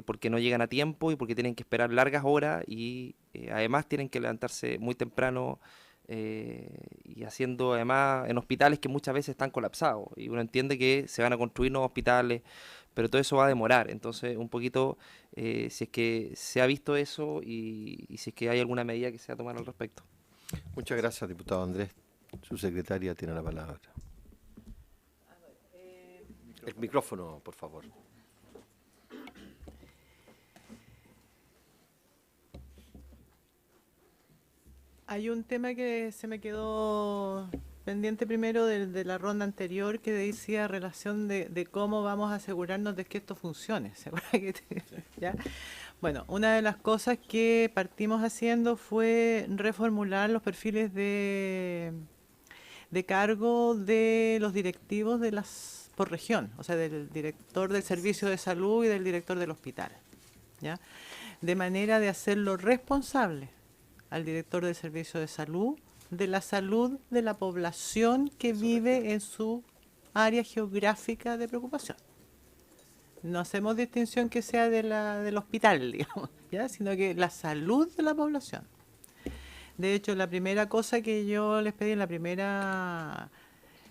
porque no llegan a tiempo y porque tienen que esperar largas horas y además tienen que levantarse muy temprano y haciendo además en hospitales que muchas veces están colapsados. Y uno entiende que se van a construir nuevos hospitales, pero todo eso va a demorar. Entonces, un poquito, si es que se ha visto eso y si es que hay alguna medida que se va a tomar al respecto. Muchas gracias, diputado Andrés. Su secretaria tiene la palabra. El micrófono, por favor. Hay un tema que se me quedó pendiente primero de la ronda anterior, que decía relación de cómo vamos a asegurarnos de que esto funcione. ¿Se acuerda ¿Ya? Bueno, una de las cosas que partimos haciendo fue reformular los perfiles de cargo de los directivos de las por región, o sea, del director del servicio de salud y del director del hospital, ¿ya? De manera de hacerlo responsable al director del servicio de salud de la salud de la población que vive en su área geográfica de preocupación. No hacemos distinción que sea del hospital, digamos, ¿ya? Sino que la salud de la población. De hecho, la primera cosa que yo les pedí en la primera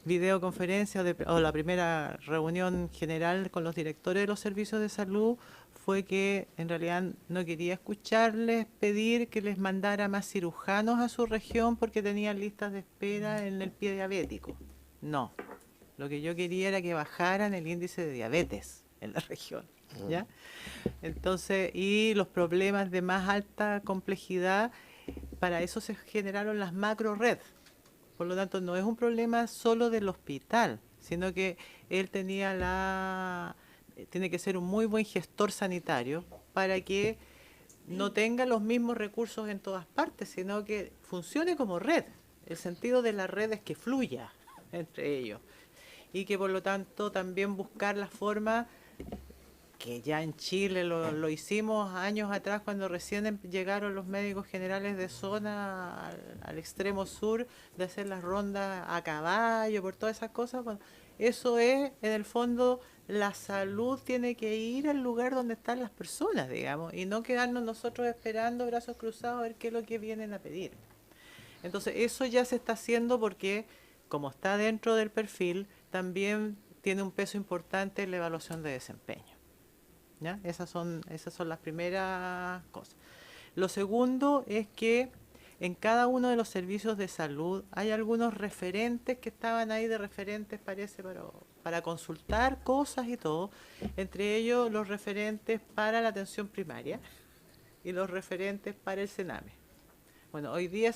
videoconferencia o la primera reunión general con los directores de los servicios de salud fue que en realidad no quería escucharles pedir que les mandara más cirujanos a su región porque tenían listas de espera en el pie diabético. No, lo que yo quería era que bajaran el índice de diabetes en la región, ¿ya? Entonces, y los problemas de más alta complejidad, para eso se generaron las macro red. Por lo tanto, no es un problema solo del hospital, sino que él tiene que ser un muy buen gestor sanitario para que no tenga los mismos recursos en todas partes, sino que funcione como red. El sentido de la red es que fluya entre ellos y que por lo tanto también buscar la forma, que ya en Chile lo hicimos años atrás cuando recién llegaron los médicos generales de zona al extremo sur, de hacer las rondas a caballo, por todas esas cosas. Bueno, eso es, en el fondo, la salud tiene que ir al lugar donde están las personas, digamos, y no quedarnos nosotros esperando, brazos cruzados, a ver qué es lo que vienen a pedir. Entonces, eso ya se está haciendo porque, como está dentro del perfil, también tiene un peso importante en la evaluación de desempeño. ¿Ya? Esas son las primeras cosas. Lo segundo es que en cada uno de los servicios de salud hay algunos referentes que estaban ahí de referentes, parece, para consultar cosas y todo. Entre ellos los referentes para la atención primaria y los referentes para el Sename. Bueno, hoy día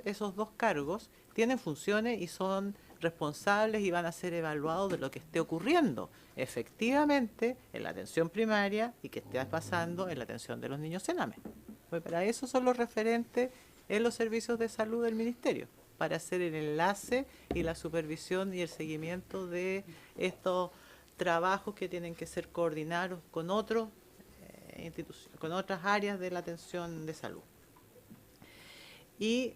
esos dos cargos tienen funciones y son responsables y van a ser evaluados de lo que esté ocurriendo efectivamente en la atención primaria y que esté pasando en la atención de los niños Sename. Pues para eso son los referentes en los servicios de salud del Ministerio, para hacer el enlace y la supervisión y el seguimiento de estos trabajos que tienen que ser coordinados con otras instituciones, con otras áreas de la atención de salud. Y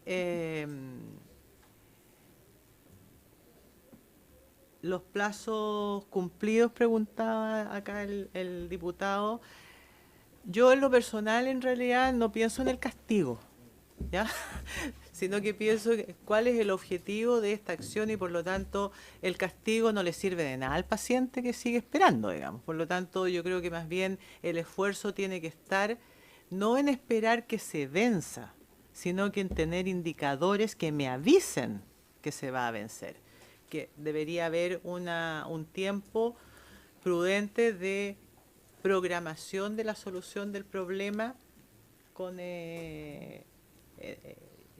los plazos cumplidos, preguntaba acá el diputado. Yo en lo personal en realidad no pienso en el castigo, ¿ya? Sino que pienso cuál es el objetivo de esta acción y por lo tanto el castigo no le sirve de nada al paciente que sigue esperando, digamos. Por lo tanto yo creo que más bien el esfuerzo tiene que estar no en esperar que se venza, sino que en tener indicadores que me avisen que se va a vencer. Que debería haber un tiempo prudente de programación de la solución del problema.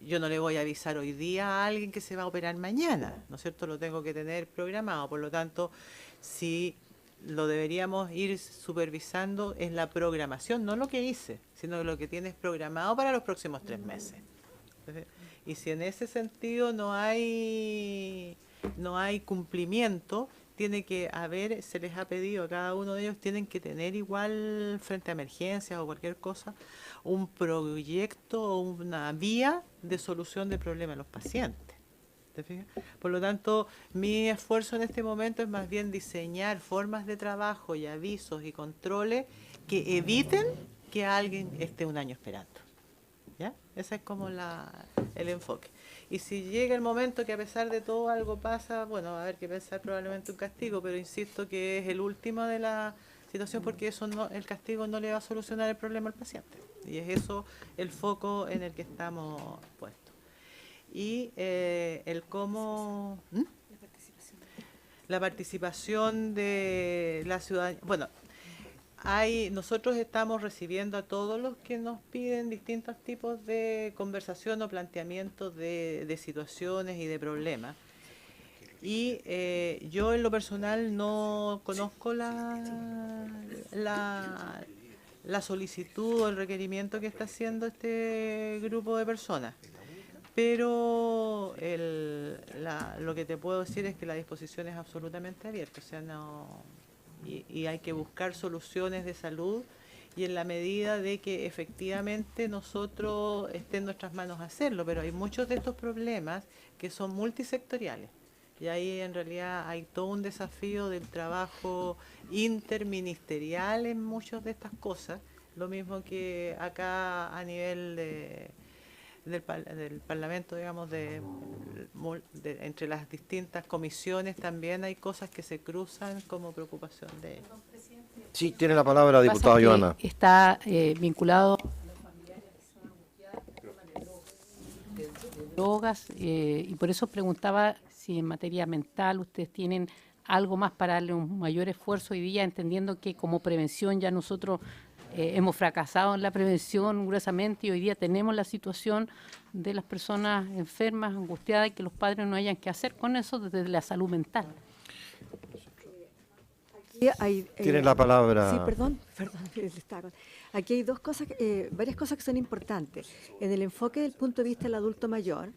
Yo no le voy a avisar hoy día a alguien que se va a operar mañana, ¿no es cierto? Lo tengo que tener programado, por lo tanto, si lo deberíamos ir supervisando es la programación, no lo que hice, sino lo que tienes programado para los próximos 3 meses. Entonces, y si en ese sentido no hay cumplimiento, tiene que haber, se les ha pedido a cada uno de ellos, tienen que tener igual frente a emergencias o cualquier cosa, un proyecto o una vía de solución de problemas de los pacientes. ¿Te fijas? Por lo tanto, mi esfuerzo en este momento es más bien diseñar formas de trabajo y avisos y controles que eviten que alguien esté un año esperando. ¿Ya? Ese es como el enfoque. Y si llega el momento que a pesar de todo algo pasa, bueno, va a haber que pensar probablemente un castigo, pero insisto que es el último de la situación porque eso no, el castigo no le va a solucionar el problema al paciente. Y es eso el foco en el que estamos puestos. Y el cómo... La participación de la ciudadanía... Bueno, nosotros estamos recibiendo a todos los que nos piden distintos tipos de conversación o planteamiento de situaciones y de problemas. Y yo en lo personal no conozco la solicitud o el requerimiento que está haciendo este grupo de personas. Pero lo que te puedo decir es que la disposición es absolutamente abierta, o sea, y hay que buscar soluciones de salud y en la medida de que efectivamente nosotros esté en nuestras manos hacerlo, pero hay muchos de estos problemas que son multisectoriales y ahí en realidad hay todo un desafío del trabajo interministerial en muchas de estas cosas, lo mismo que acá a nivel del Parlamento, digamos, entre las distintas comisiones también hay cosas que se cruzan como preocupación de ellos. Sí, tiene la palabra la diputada Joana. Está vinculado de drogas y por eso preguntaba si en materia mental ustedes tienen algo más para darle un mayor esfuerzo hoy día, entendiendo que como prevención ya nosotros hemos fracasado en la prevención gruesamente y hoy día tenemos la situación de las personas enfermas, angustiadas y que los padres no hayan qué hacer con eso desde la salud mental. Tiene la palabra. Sí, perdón. Aquí hay varias cosas que son importantes. En el enfoque del punto de vista del adulto mayor,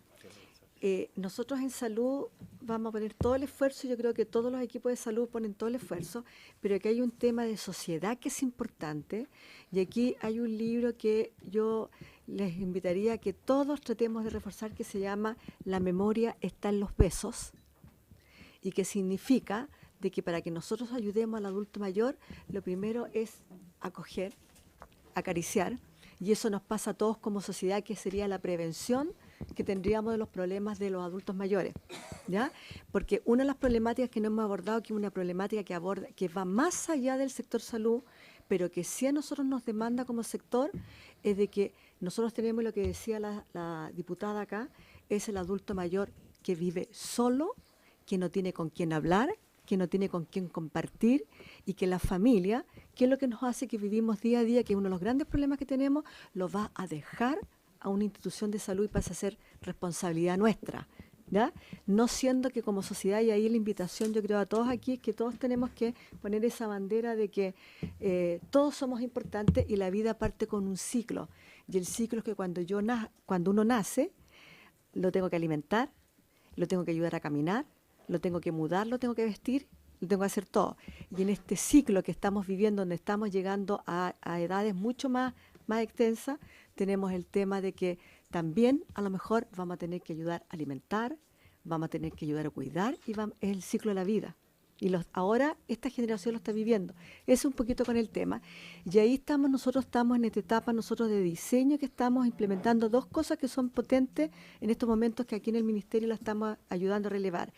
nosotros en salud vamos a poner todo el esfuerzo, yo creo que todos los equipos de salud ponen todo el esfuerzo, pero aquí hay un tema de sociedad que es importante y aquí hay un libro que yo les invitaría a que todos tratemos de reforzar que se llama La memoria está en los besos y que significa de que para que nosotros ayudemos al adulto mayor, lo primero es acoger, acariciar y eso nos pasa a todos como sociedad que sería la prevención que tendríamos de los problemas de los adultos mayores, ¿ya? Porque una de las problemáticas que no hemos abordado, que es una problemática que va más allá del sector salud, pero que sí a nosotros nos demanda como sector, es de que nosotros tenemos lo que decía la diputada acá, es el adulto mayor que vive solo, que no tiene con quién hablar, que no tiene con quién compartir y que la familia, que es lo que nos hace que vivimos día a día, que es uno de los grandes problemas que tenemos, lo va a dejar a una institución de salud y pasa a ser responsabilidad nuestra, ¿ya? No siendo que como sociedad, y ahí la invitación yo creo a todos aquí, es que todos tenemos que poner esa bandera de que todos somos importantes y la vida parte con un ciclo. Y el ciclo es que cuando uno nace, lo tengo que alimentar, lo tengo que ayudar a caminar, lo tengo que mudar, lo tengo que vestir, lo tengo que hacer todo. Y en este ciclo que estamos viviendo, donde estamos llegando a edades mucho más extensas, tenemos el tema de que también a lo mejor vamos a tener que ayudar a alimentar, vamos a tener que ayudar a cuidar y es el ciclo de la vida. Y ahora esta generación lo está viviendo. Es un poquito con el tema. Y ahí nosotros estamos en esta etapa nosotros de diseño que estamos implementando dos cosas que son potentes en estos momentos que aquí en el Ministerio la estamos ayudando a relevar.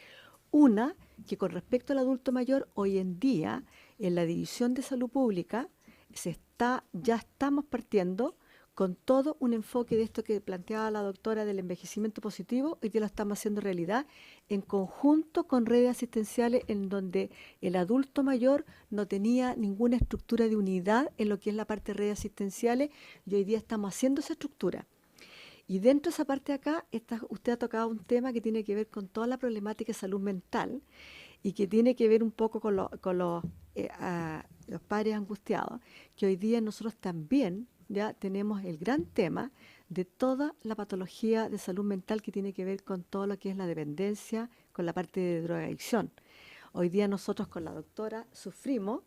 Una, que con respecto al adulto mayor, hoy en día en la División de Salud Pública ya estamos partiendo con todo un enfoque de esto que planteaba la doctora del envejecimiento positivo, y que lo estamos haciendo realidad en conjunto con redes asistenciales en donde el adulto mayor no tenía ninguna estructura de unidad en lo que es la parte de redes asistenciales, y hoy día estamos haciendo esa estructura. Y dentro de esa parte de acá, usted ha tocado un tema que tiene que ver con toda la problemática de salud mental y que tiene que ver un poco con los padres angustiados, que hoy día nosotros también ya tenemos el gran tema de toda la patología de salud mental que tiene que ver con todo lo que es la dependencia, con la parte de drogadicción. Hoy día nosotros con la doctora sufrimos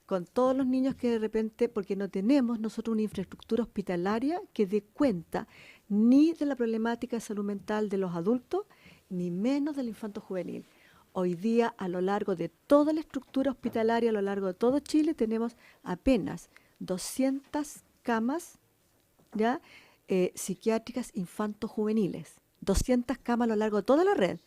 con todos los niños que de repente, porque no tenemos nosotros una infraestructura hospitalaria que dé cuenta ni de la problemática de salud mental de los adultos, ni menos del infanto juvenil. Hoy día, a lo largo de toda la estructura hospitalaria, a lo largo de todo Chile, tenemos apenas 200 camas ¿ya? Psiquiátricas infanto-juveniles. 200 camas a lo largo de toda la red.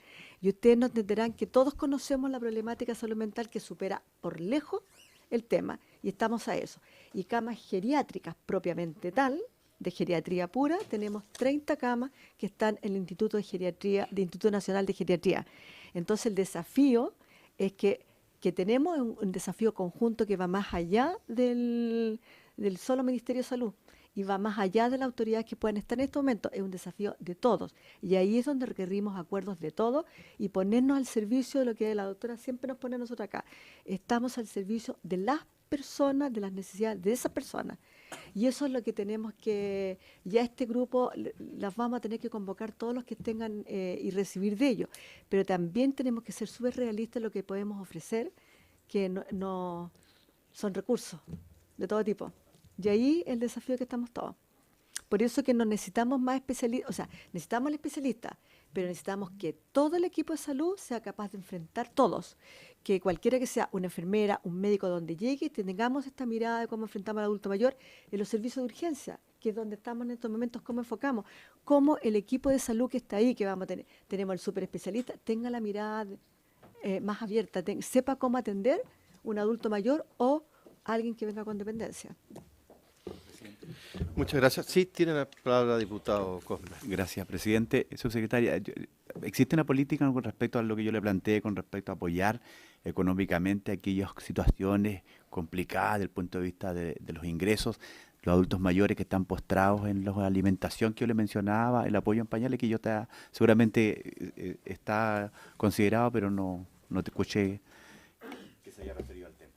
Y ustedes nos entenderán que todos conocemos la problemática de salud mental que supera por lejos el tema. Y estamos a eso. Y camas geriátricas propiamente tal, de geriatría pura, tenemos 30 camas que están en el Instituto de Geriatría, del Instituto Nacional de Geriatría. Entonces el desafío es que tenemos un desafío conjunto que va más allá del solo Ministerio de Salud y va más allá de las autoridades que puedan estar en este momento. Es un desafío de todos. Y ahí es donde requerimos acuerdos de todos y ponernos al servicio de lo que la doctora siempre nos pone a nosotros acá. Estamos al servicio de las personas, de las necesidades de esas personas. Y eso es lo que tenemos que, ya este grupo las vamos a tener que convocar todos los que tengan y recibir de ellos. Pero también tenemos que ser súper realistas en lo que podemos ofrecer, que no son recursos de todo tipo. Y ahí el desafío que estamos todos. Por eso que no necesitamos más especialistas, o sea, necesitamos el especialista, pero necesitamos que todo el equipo de salud sea capaz de enfrentar todos. Que cualquiera que sea una enfermera, un médico, donde llegue, tengamos esta mirada de cómo enfrentamos al adulto mayor en los servicios de urgencia, que es donde estamos en estos momentos, cómo enfocamos, cómo el equipo de salud que está ahí, que vamos a tener, tenemos el super especialista, tenga la mirada más abierta, sepa cómo atender un adulto mayor o alguien que venga con dependencia. Muchas gracias. Sí, tiene la palabra, diputado Cosme. Gracias, presidente. Subsecretaria, ¿existe una política con respecto a lo que yo le planteé, con respecto a apoyar económicamente aquellas situaciones complicadas desde el punto de vista de los ingresos, los adultos mayores que están postrados en la alimentación que yo le mencionaba, el apoyo en pañales, que yo seguramente está considerado, pero no te escuché que se haya referido al tema?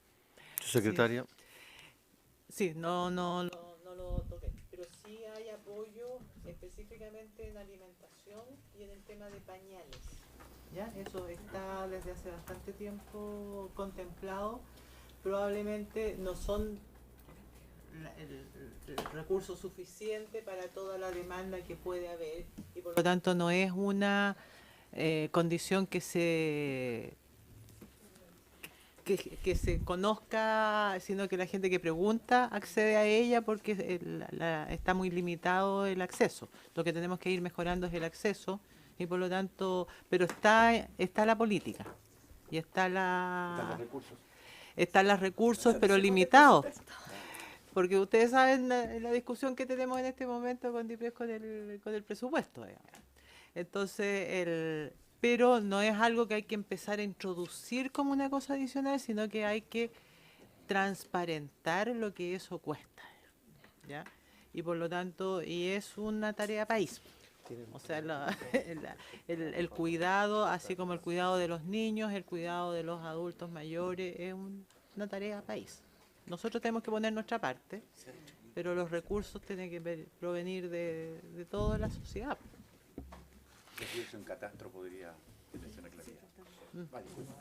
Subsecretaria. Sí, no lo toqué, pero sí hay apoyo específicamente en alimentación y en el tema de pañales. ¿Ya? Eso está desde hace bastante tiempo contemplado. Probablemente no son el recurso suficiente para toda la demanda que puede haber y por lo tanto no es una condición que se conozca, sino que la gente que pregunta accede a ella porque está muy limitado el acceso. Lo que tenemos que ir mejorando es el acceso y por lo tanto, pero está la política y están los recursos, pero limitados. Porque ustedes saben la discusión que tenemos en este momento con DIPRES con el presupuesto. Digamos. Entonces, pero no es algo que hay que empezar a introducir como una cosa adicional, sino que hay que transparentar lo que eso cuesta, ¿ya? Y por lo tanto, y es una tarea país. O sea, el cuidado, así como el cuidado de los niños, el cuidado de los adultos mayores, es una tarea país. Nosotros tenemos que poner nuestra parte, pero los recursos tienen que provenir de toda la sociedad. Si hubiese un catastro, podría tener claridad.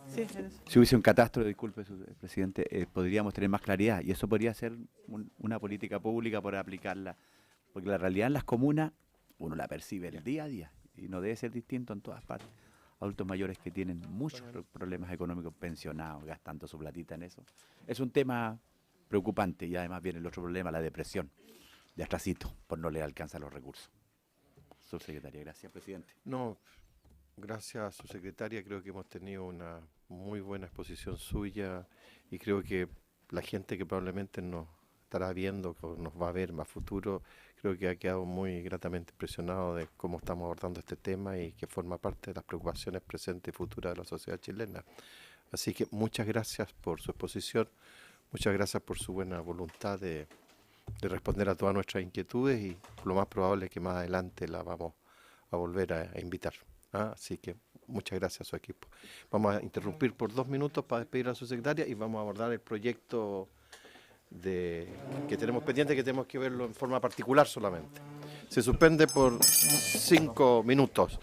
Sí, si hubiese un catastro, disculpe, presidente, podríamos tener más claridad y eso podría ser una política pública para aplicarla. Porque la realidad en las comunas, uno la percibe el día a día y no debe ser distinto en todas partes. Adultos mayores que tienen muchos problemas económicos, pensionados, gastando su platita en eso. Es un tema preocupante y además viene el otro problema, la depresión de atrasito, por no le alcanzan los recursos. Subsecretaria, gracias, presidente. No, gracias, subsecretaria. Creo que hemos tenido una muy buena exposición suya y creo que la gente que probablemente nos estará viendo, que nos va a ver más futuro, creo que ha quedado muy gratamente impresionado de cómo estamos abordando este tema y que forma parte de las preocupaciones presentes y futuras de la sociedad chilena. Así que muchas gracias por su exposición, muchas gracias por su buena voluntad de responder a todas nuestras inquietudes y lo más probable es que más adelante la vamos a volver a invitar. Así que muchas gracias a su equipo. Vamos a interrumpir por 2 minutos para despedir a su secretaria y vamos a abordar el proyecto que tenemos pendiente, que tenemos que verlo en forma particular solamente. Se suspende por 5 minutos.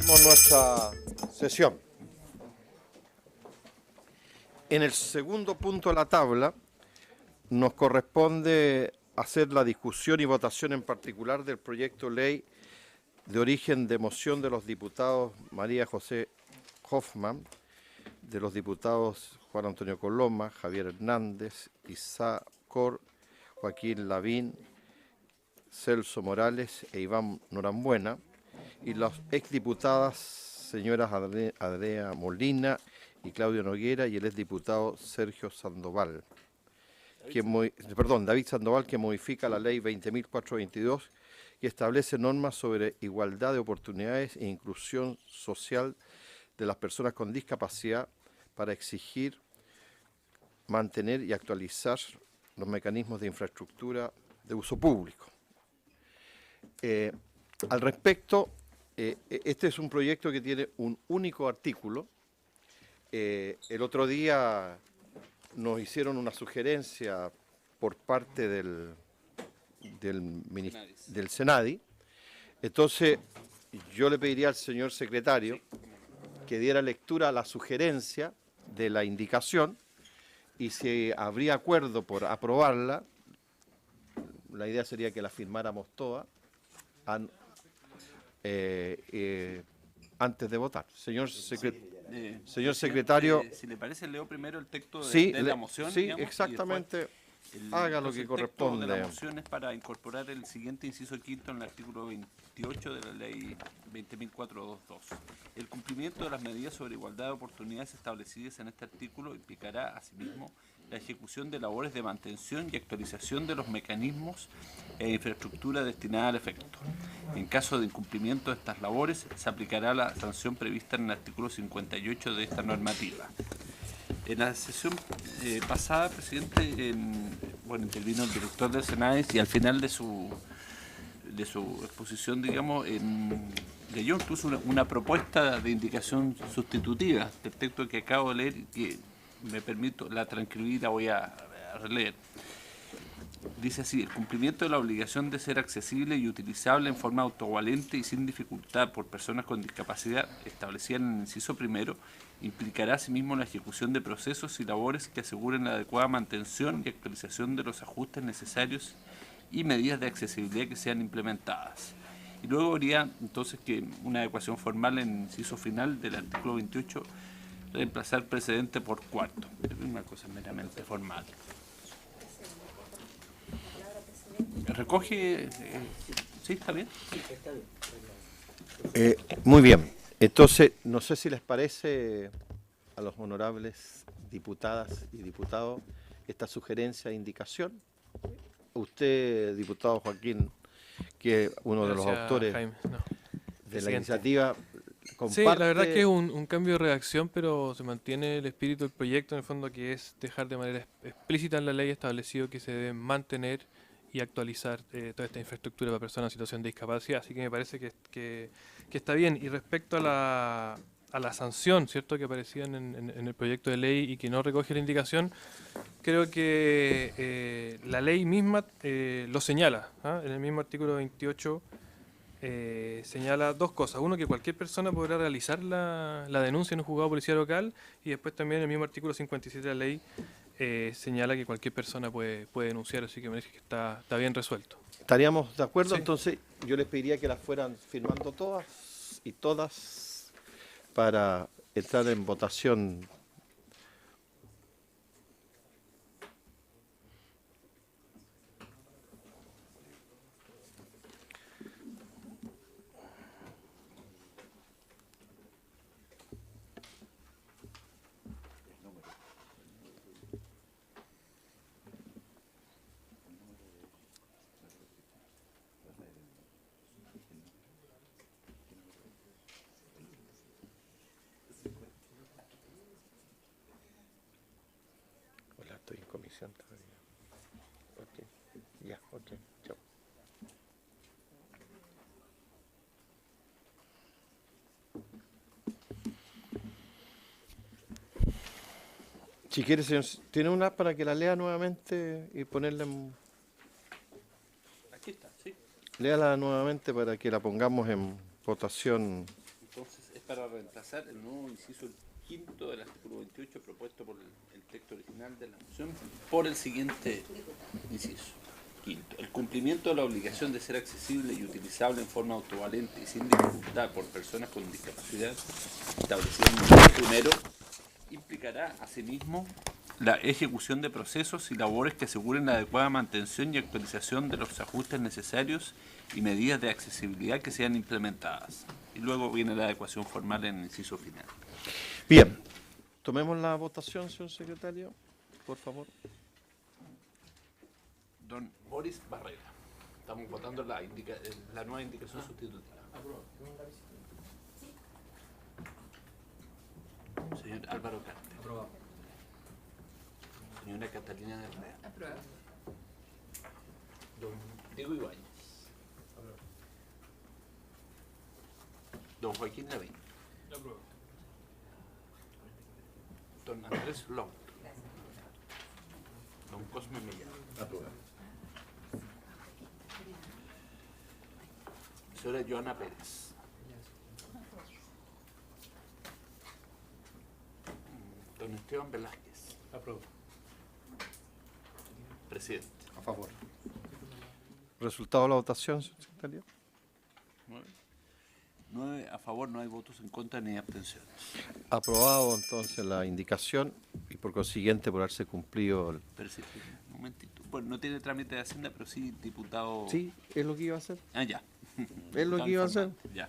Retomamos nuestra sesión. En el segundo punto de la tabla nos corresponde hacer la discusión y votación en particular del proyecto de ley de origen de moción de los diputados María José Hoffman, de los diputados Juan Antonio Coloma, Javier Hernández, Isaac Cor, Joaquín Lavín, Celso Morales e Iván Norambuena, y las exdiputadas señoras Adriana Molina y Claudio Noguera y el exdiputado Sergio Sandoval, David Sandoval, que modifica la ley 20.422, que establece normas sobre igualdad de oportunidades e inclusión social de las personas con discapacidad para exigir, mantener y actualizar los mecanismos de infraestructura de uso público. Al respecto, este es un proyecto que tiene un único artículo. El otro día nos hicieron una sugerencia por parte del Senadi. Entonces, yo le pediría al señor secretario que diera lectura a la sugerencia de la indicación y si habría acuerdo por aprobarla, la idea sería que la firmáramos todas antes de votar. Señor secretario. Si le parece, leo primero el texto de la moción. Sí, digamos, exactamente. Haga lo que corresponde. El texto de la moción es para incorporar el siguiente inciso quinto en el artículo 28 de la ley 20.422. El cumplimiento de las medidas sobre igualdad de oportunidades establecidas en este artículo implicará, asimismo, la ejecución de labores de mantención y actualización de los mecanismos e infraestructura destinada al efecto. En caso de incumplimiento de estas labores, se aplicará la sanción prevista en el artículo 58 de esta normativa. En la sesión pasada, presidente, intervino el director del Senado y al final de su exposición, digamos, leyó incluso una propuesta de indicación sustitutiva del texto que acabo de leer y que me permito, la transcribí y la voy a releer. Dice así: el cumplimiento de la obligación de ser accesible y utilizable en forma autovalente y sin dificultad por personas con discapacidad establecida en el inciso primero implicará asimismo la ejecución de procesos y labores que aseguren la adecuada mantención y actualización de los ajustes necesarios y medidas de accesibilidad que sean implementadas. Y luego habría entonces que una adecuación formal en el inciso final del artículo 28, reemplazar precedente por cuarto. Es una cosa meramente formal. ¿Recoge? ¿Sí? ¿Está bien? Muy bien. Entonces, no sé si les parece a los honorables diputadas y diputados esta sugerencia e indicación. Usted, diputado Joaquín, que es uno de los autores de la iniciativa, comparte... Sí, la verdad que es un cambio de redacción, pero se mantiene el espíritu del proyecto, en el fondo, que es dejar de manera explícita en la ley establecido que se debe mantener y actualizar toda esta infraestructura para personas en situación de discapacidad. Así que me parece que está bien. Y respecto a la sanción, ¿cierto?, que aparecía en el proyecto de ley y que no recoge la indicación, creo que la ley misma lo señala. En el mismo artículo 28 señala dos cosas. Uno, que cualquier persona podrá realizar la denuncia en un juzgado de policía local, y después también en el mismo artículo 57 de la ley señala que cualquier persona puede denunciar, así que me parece que está bien resuelto. ¿Estaríamos de acuerdo? Sí. Entonces yo les pediría que las fueran firmando todas para entrar en votación. Estoy en comisión todavía. Ok, ya, ok, chao. Si quiere, señor, ¿tiene una para que la lea nuevamente y ponerla en... Aquí está, sí. Léala nuevamente para que la pongamos en votación. Entonces para reemplazar el nuevo inciso quinto del artículo 28 propuesto por el texto original de la moción por el siguiente inciso. Quinto, el cumplimiento de la obligación de ser accesible y utilizable en forma autovalente y sin dificultad por personas con discapacidad establecida en el inciso primero implicará asimismo la ejecución de procesos y labores que aseguren la adecuada mantención y actualización de los ajustes necesarios y medidas de accesibilidad que sean implementadas. Y luego viene la adecuación formal en el inciso final. Bien, tomemos la votación, señor secretario, por favor. Don Boris Barrera. Estamos votando la nueva indicación sustitutiva. Señor Álvaro Carte. Aprobado. Señora Catalina de Herrera. Aprobado. Don Diego Ibáñez. Aprobado. Don Joaquín Lavín. Aprobado. Don Andrés Long. Don Cosme Millán. Aprobado. Señora Joana Pérez. Don Esteban Velázquez. Aprobado. Presidente. A favor. ¿Resultado de la votación, señor secretario? 9 a favor, no hay votos en contra ni abstenciones. Aprobado entonces la indicación y por consiguiente por haberse cumplido el... Pero sí, un momentito. Bueno, no tiene trámite de Hacienda, pero sí diputado... Sí, es lo que iba a hacer. Ah, ya. Es lo que iba a hacer. Ya.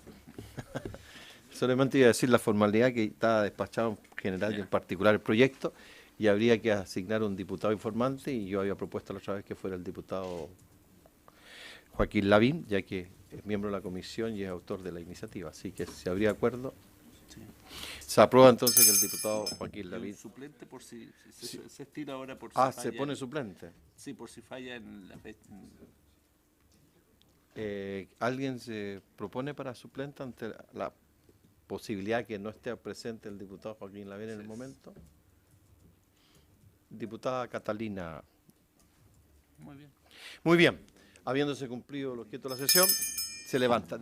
Solamente iba a decir la formalidad que está despachado en general y en particular el proyecto y habría que asignar un diputado informante y yo había propuesto la otra vez que fuera el diputado Joaquín Lavín, ya que es miembro de la comisión y es autor de la iniciativa. Así que si habría acuerdo, Sí. se aprueba entonces que el diputado Joaquín El Lavín... suplente por si se estira ahora por si Ah, falla se pone suplente. Sí, por si falla en la fecha. ¿Alguien se propone para suplente ante la posibilidad que no esté presente el diputado Joaquín Lavín en el momento? Diputada Catalina. Muy bien. Muy bien. Habiéndose cumplido el objeto de la sesión, se levanta.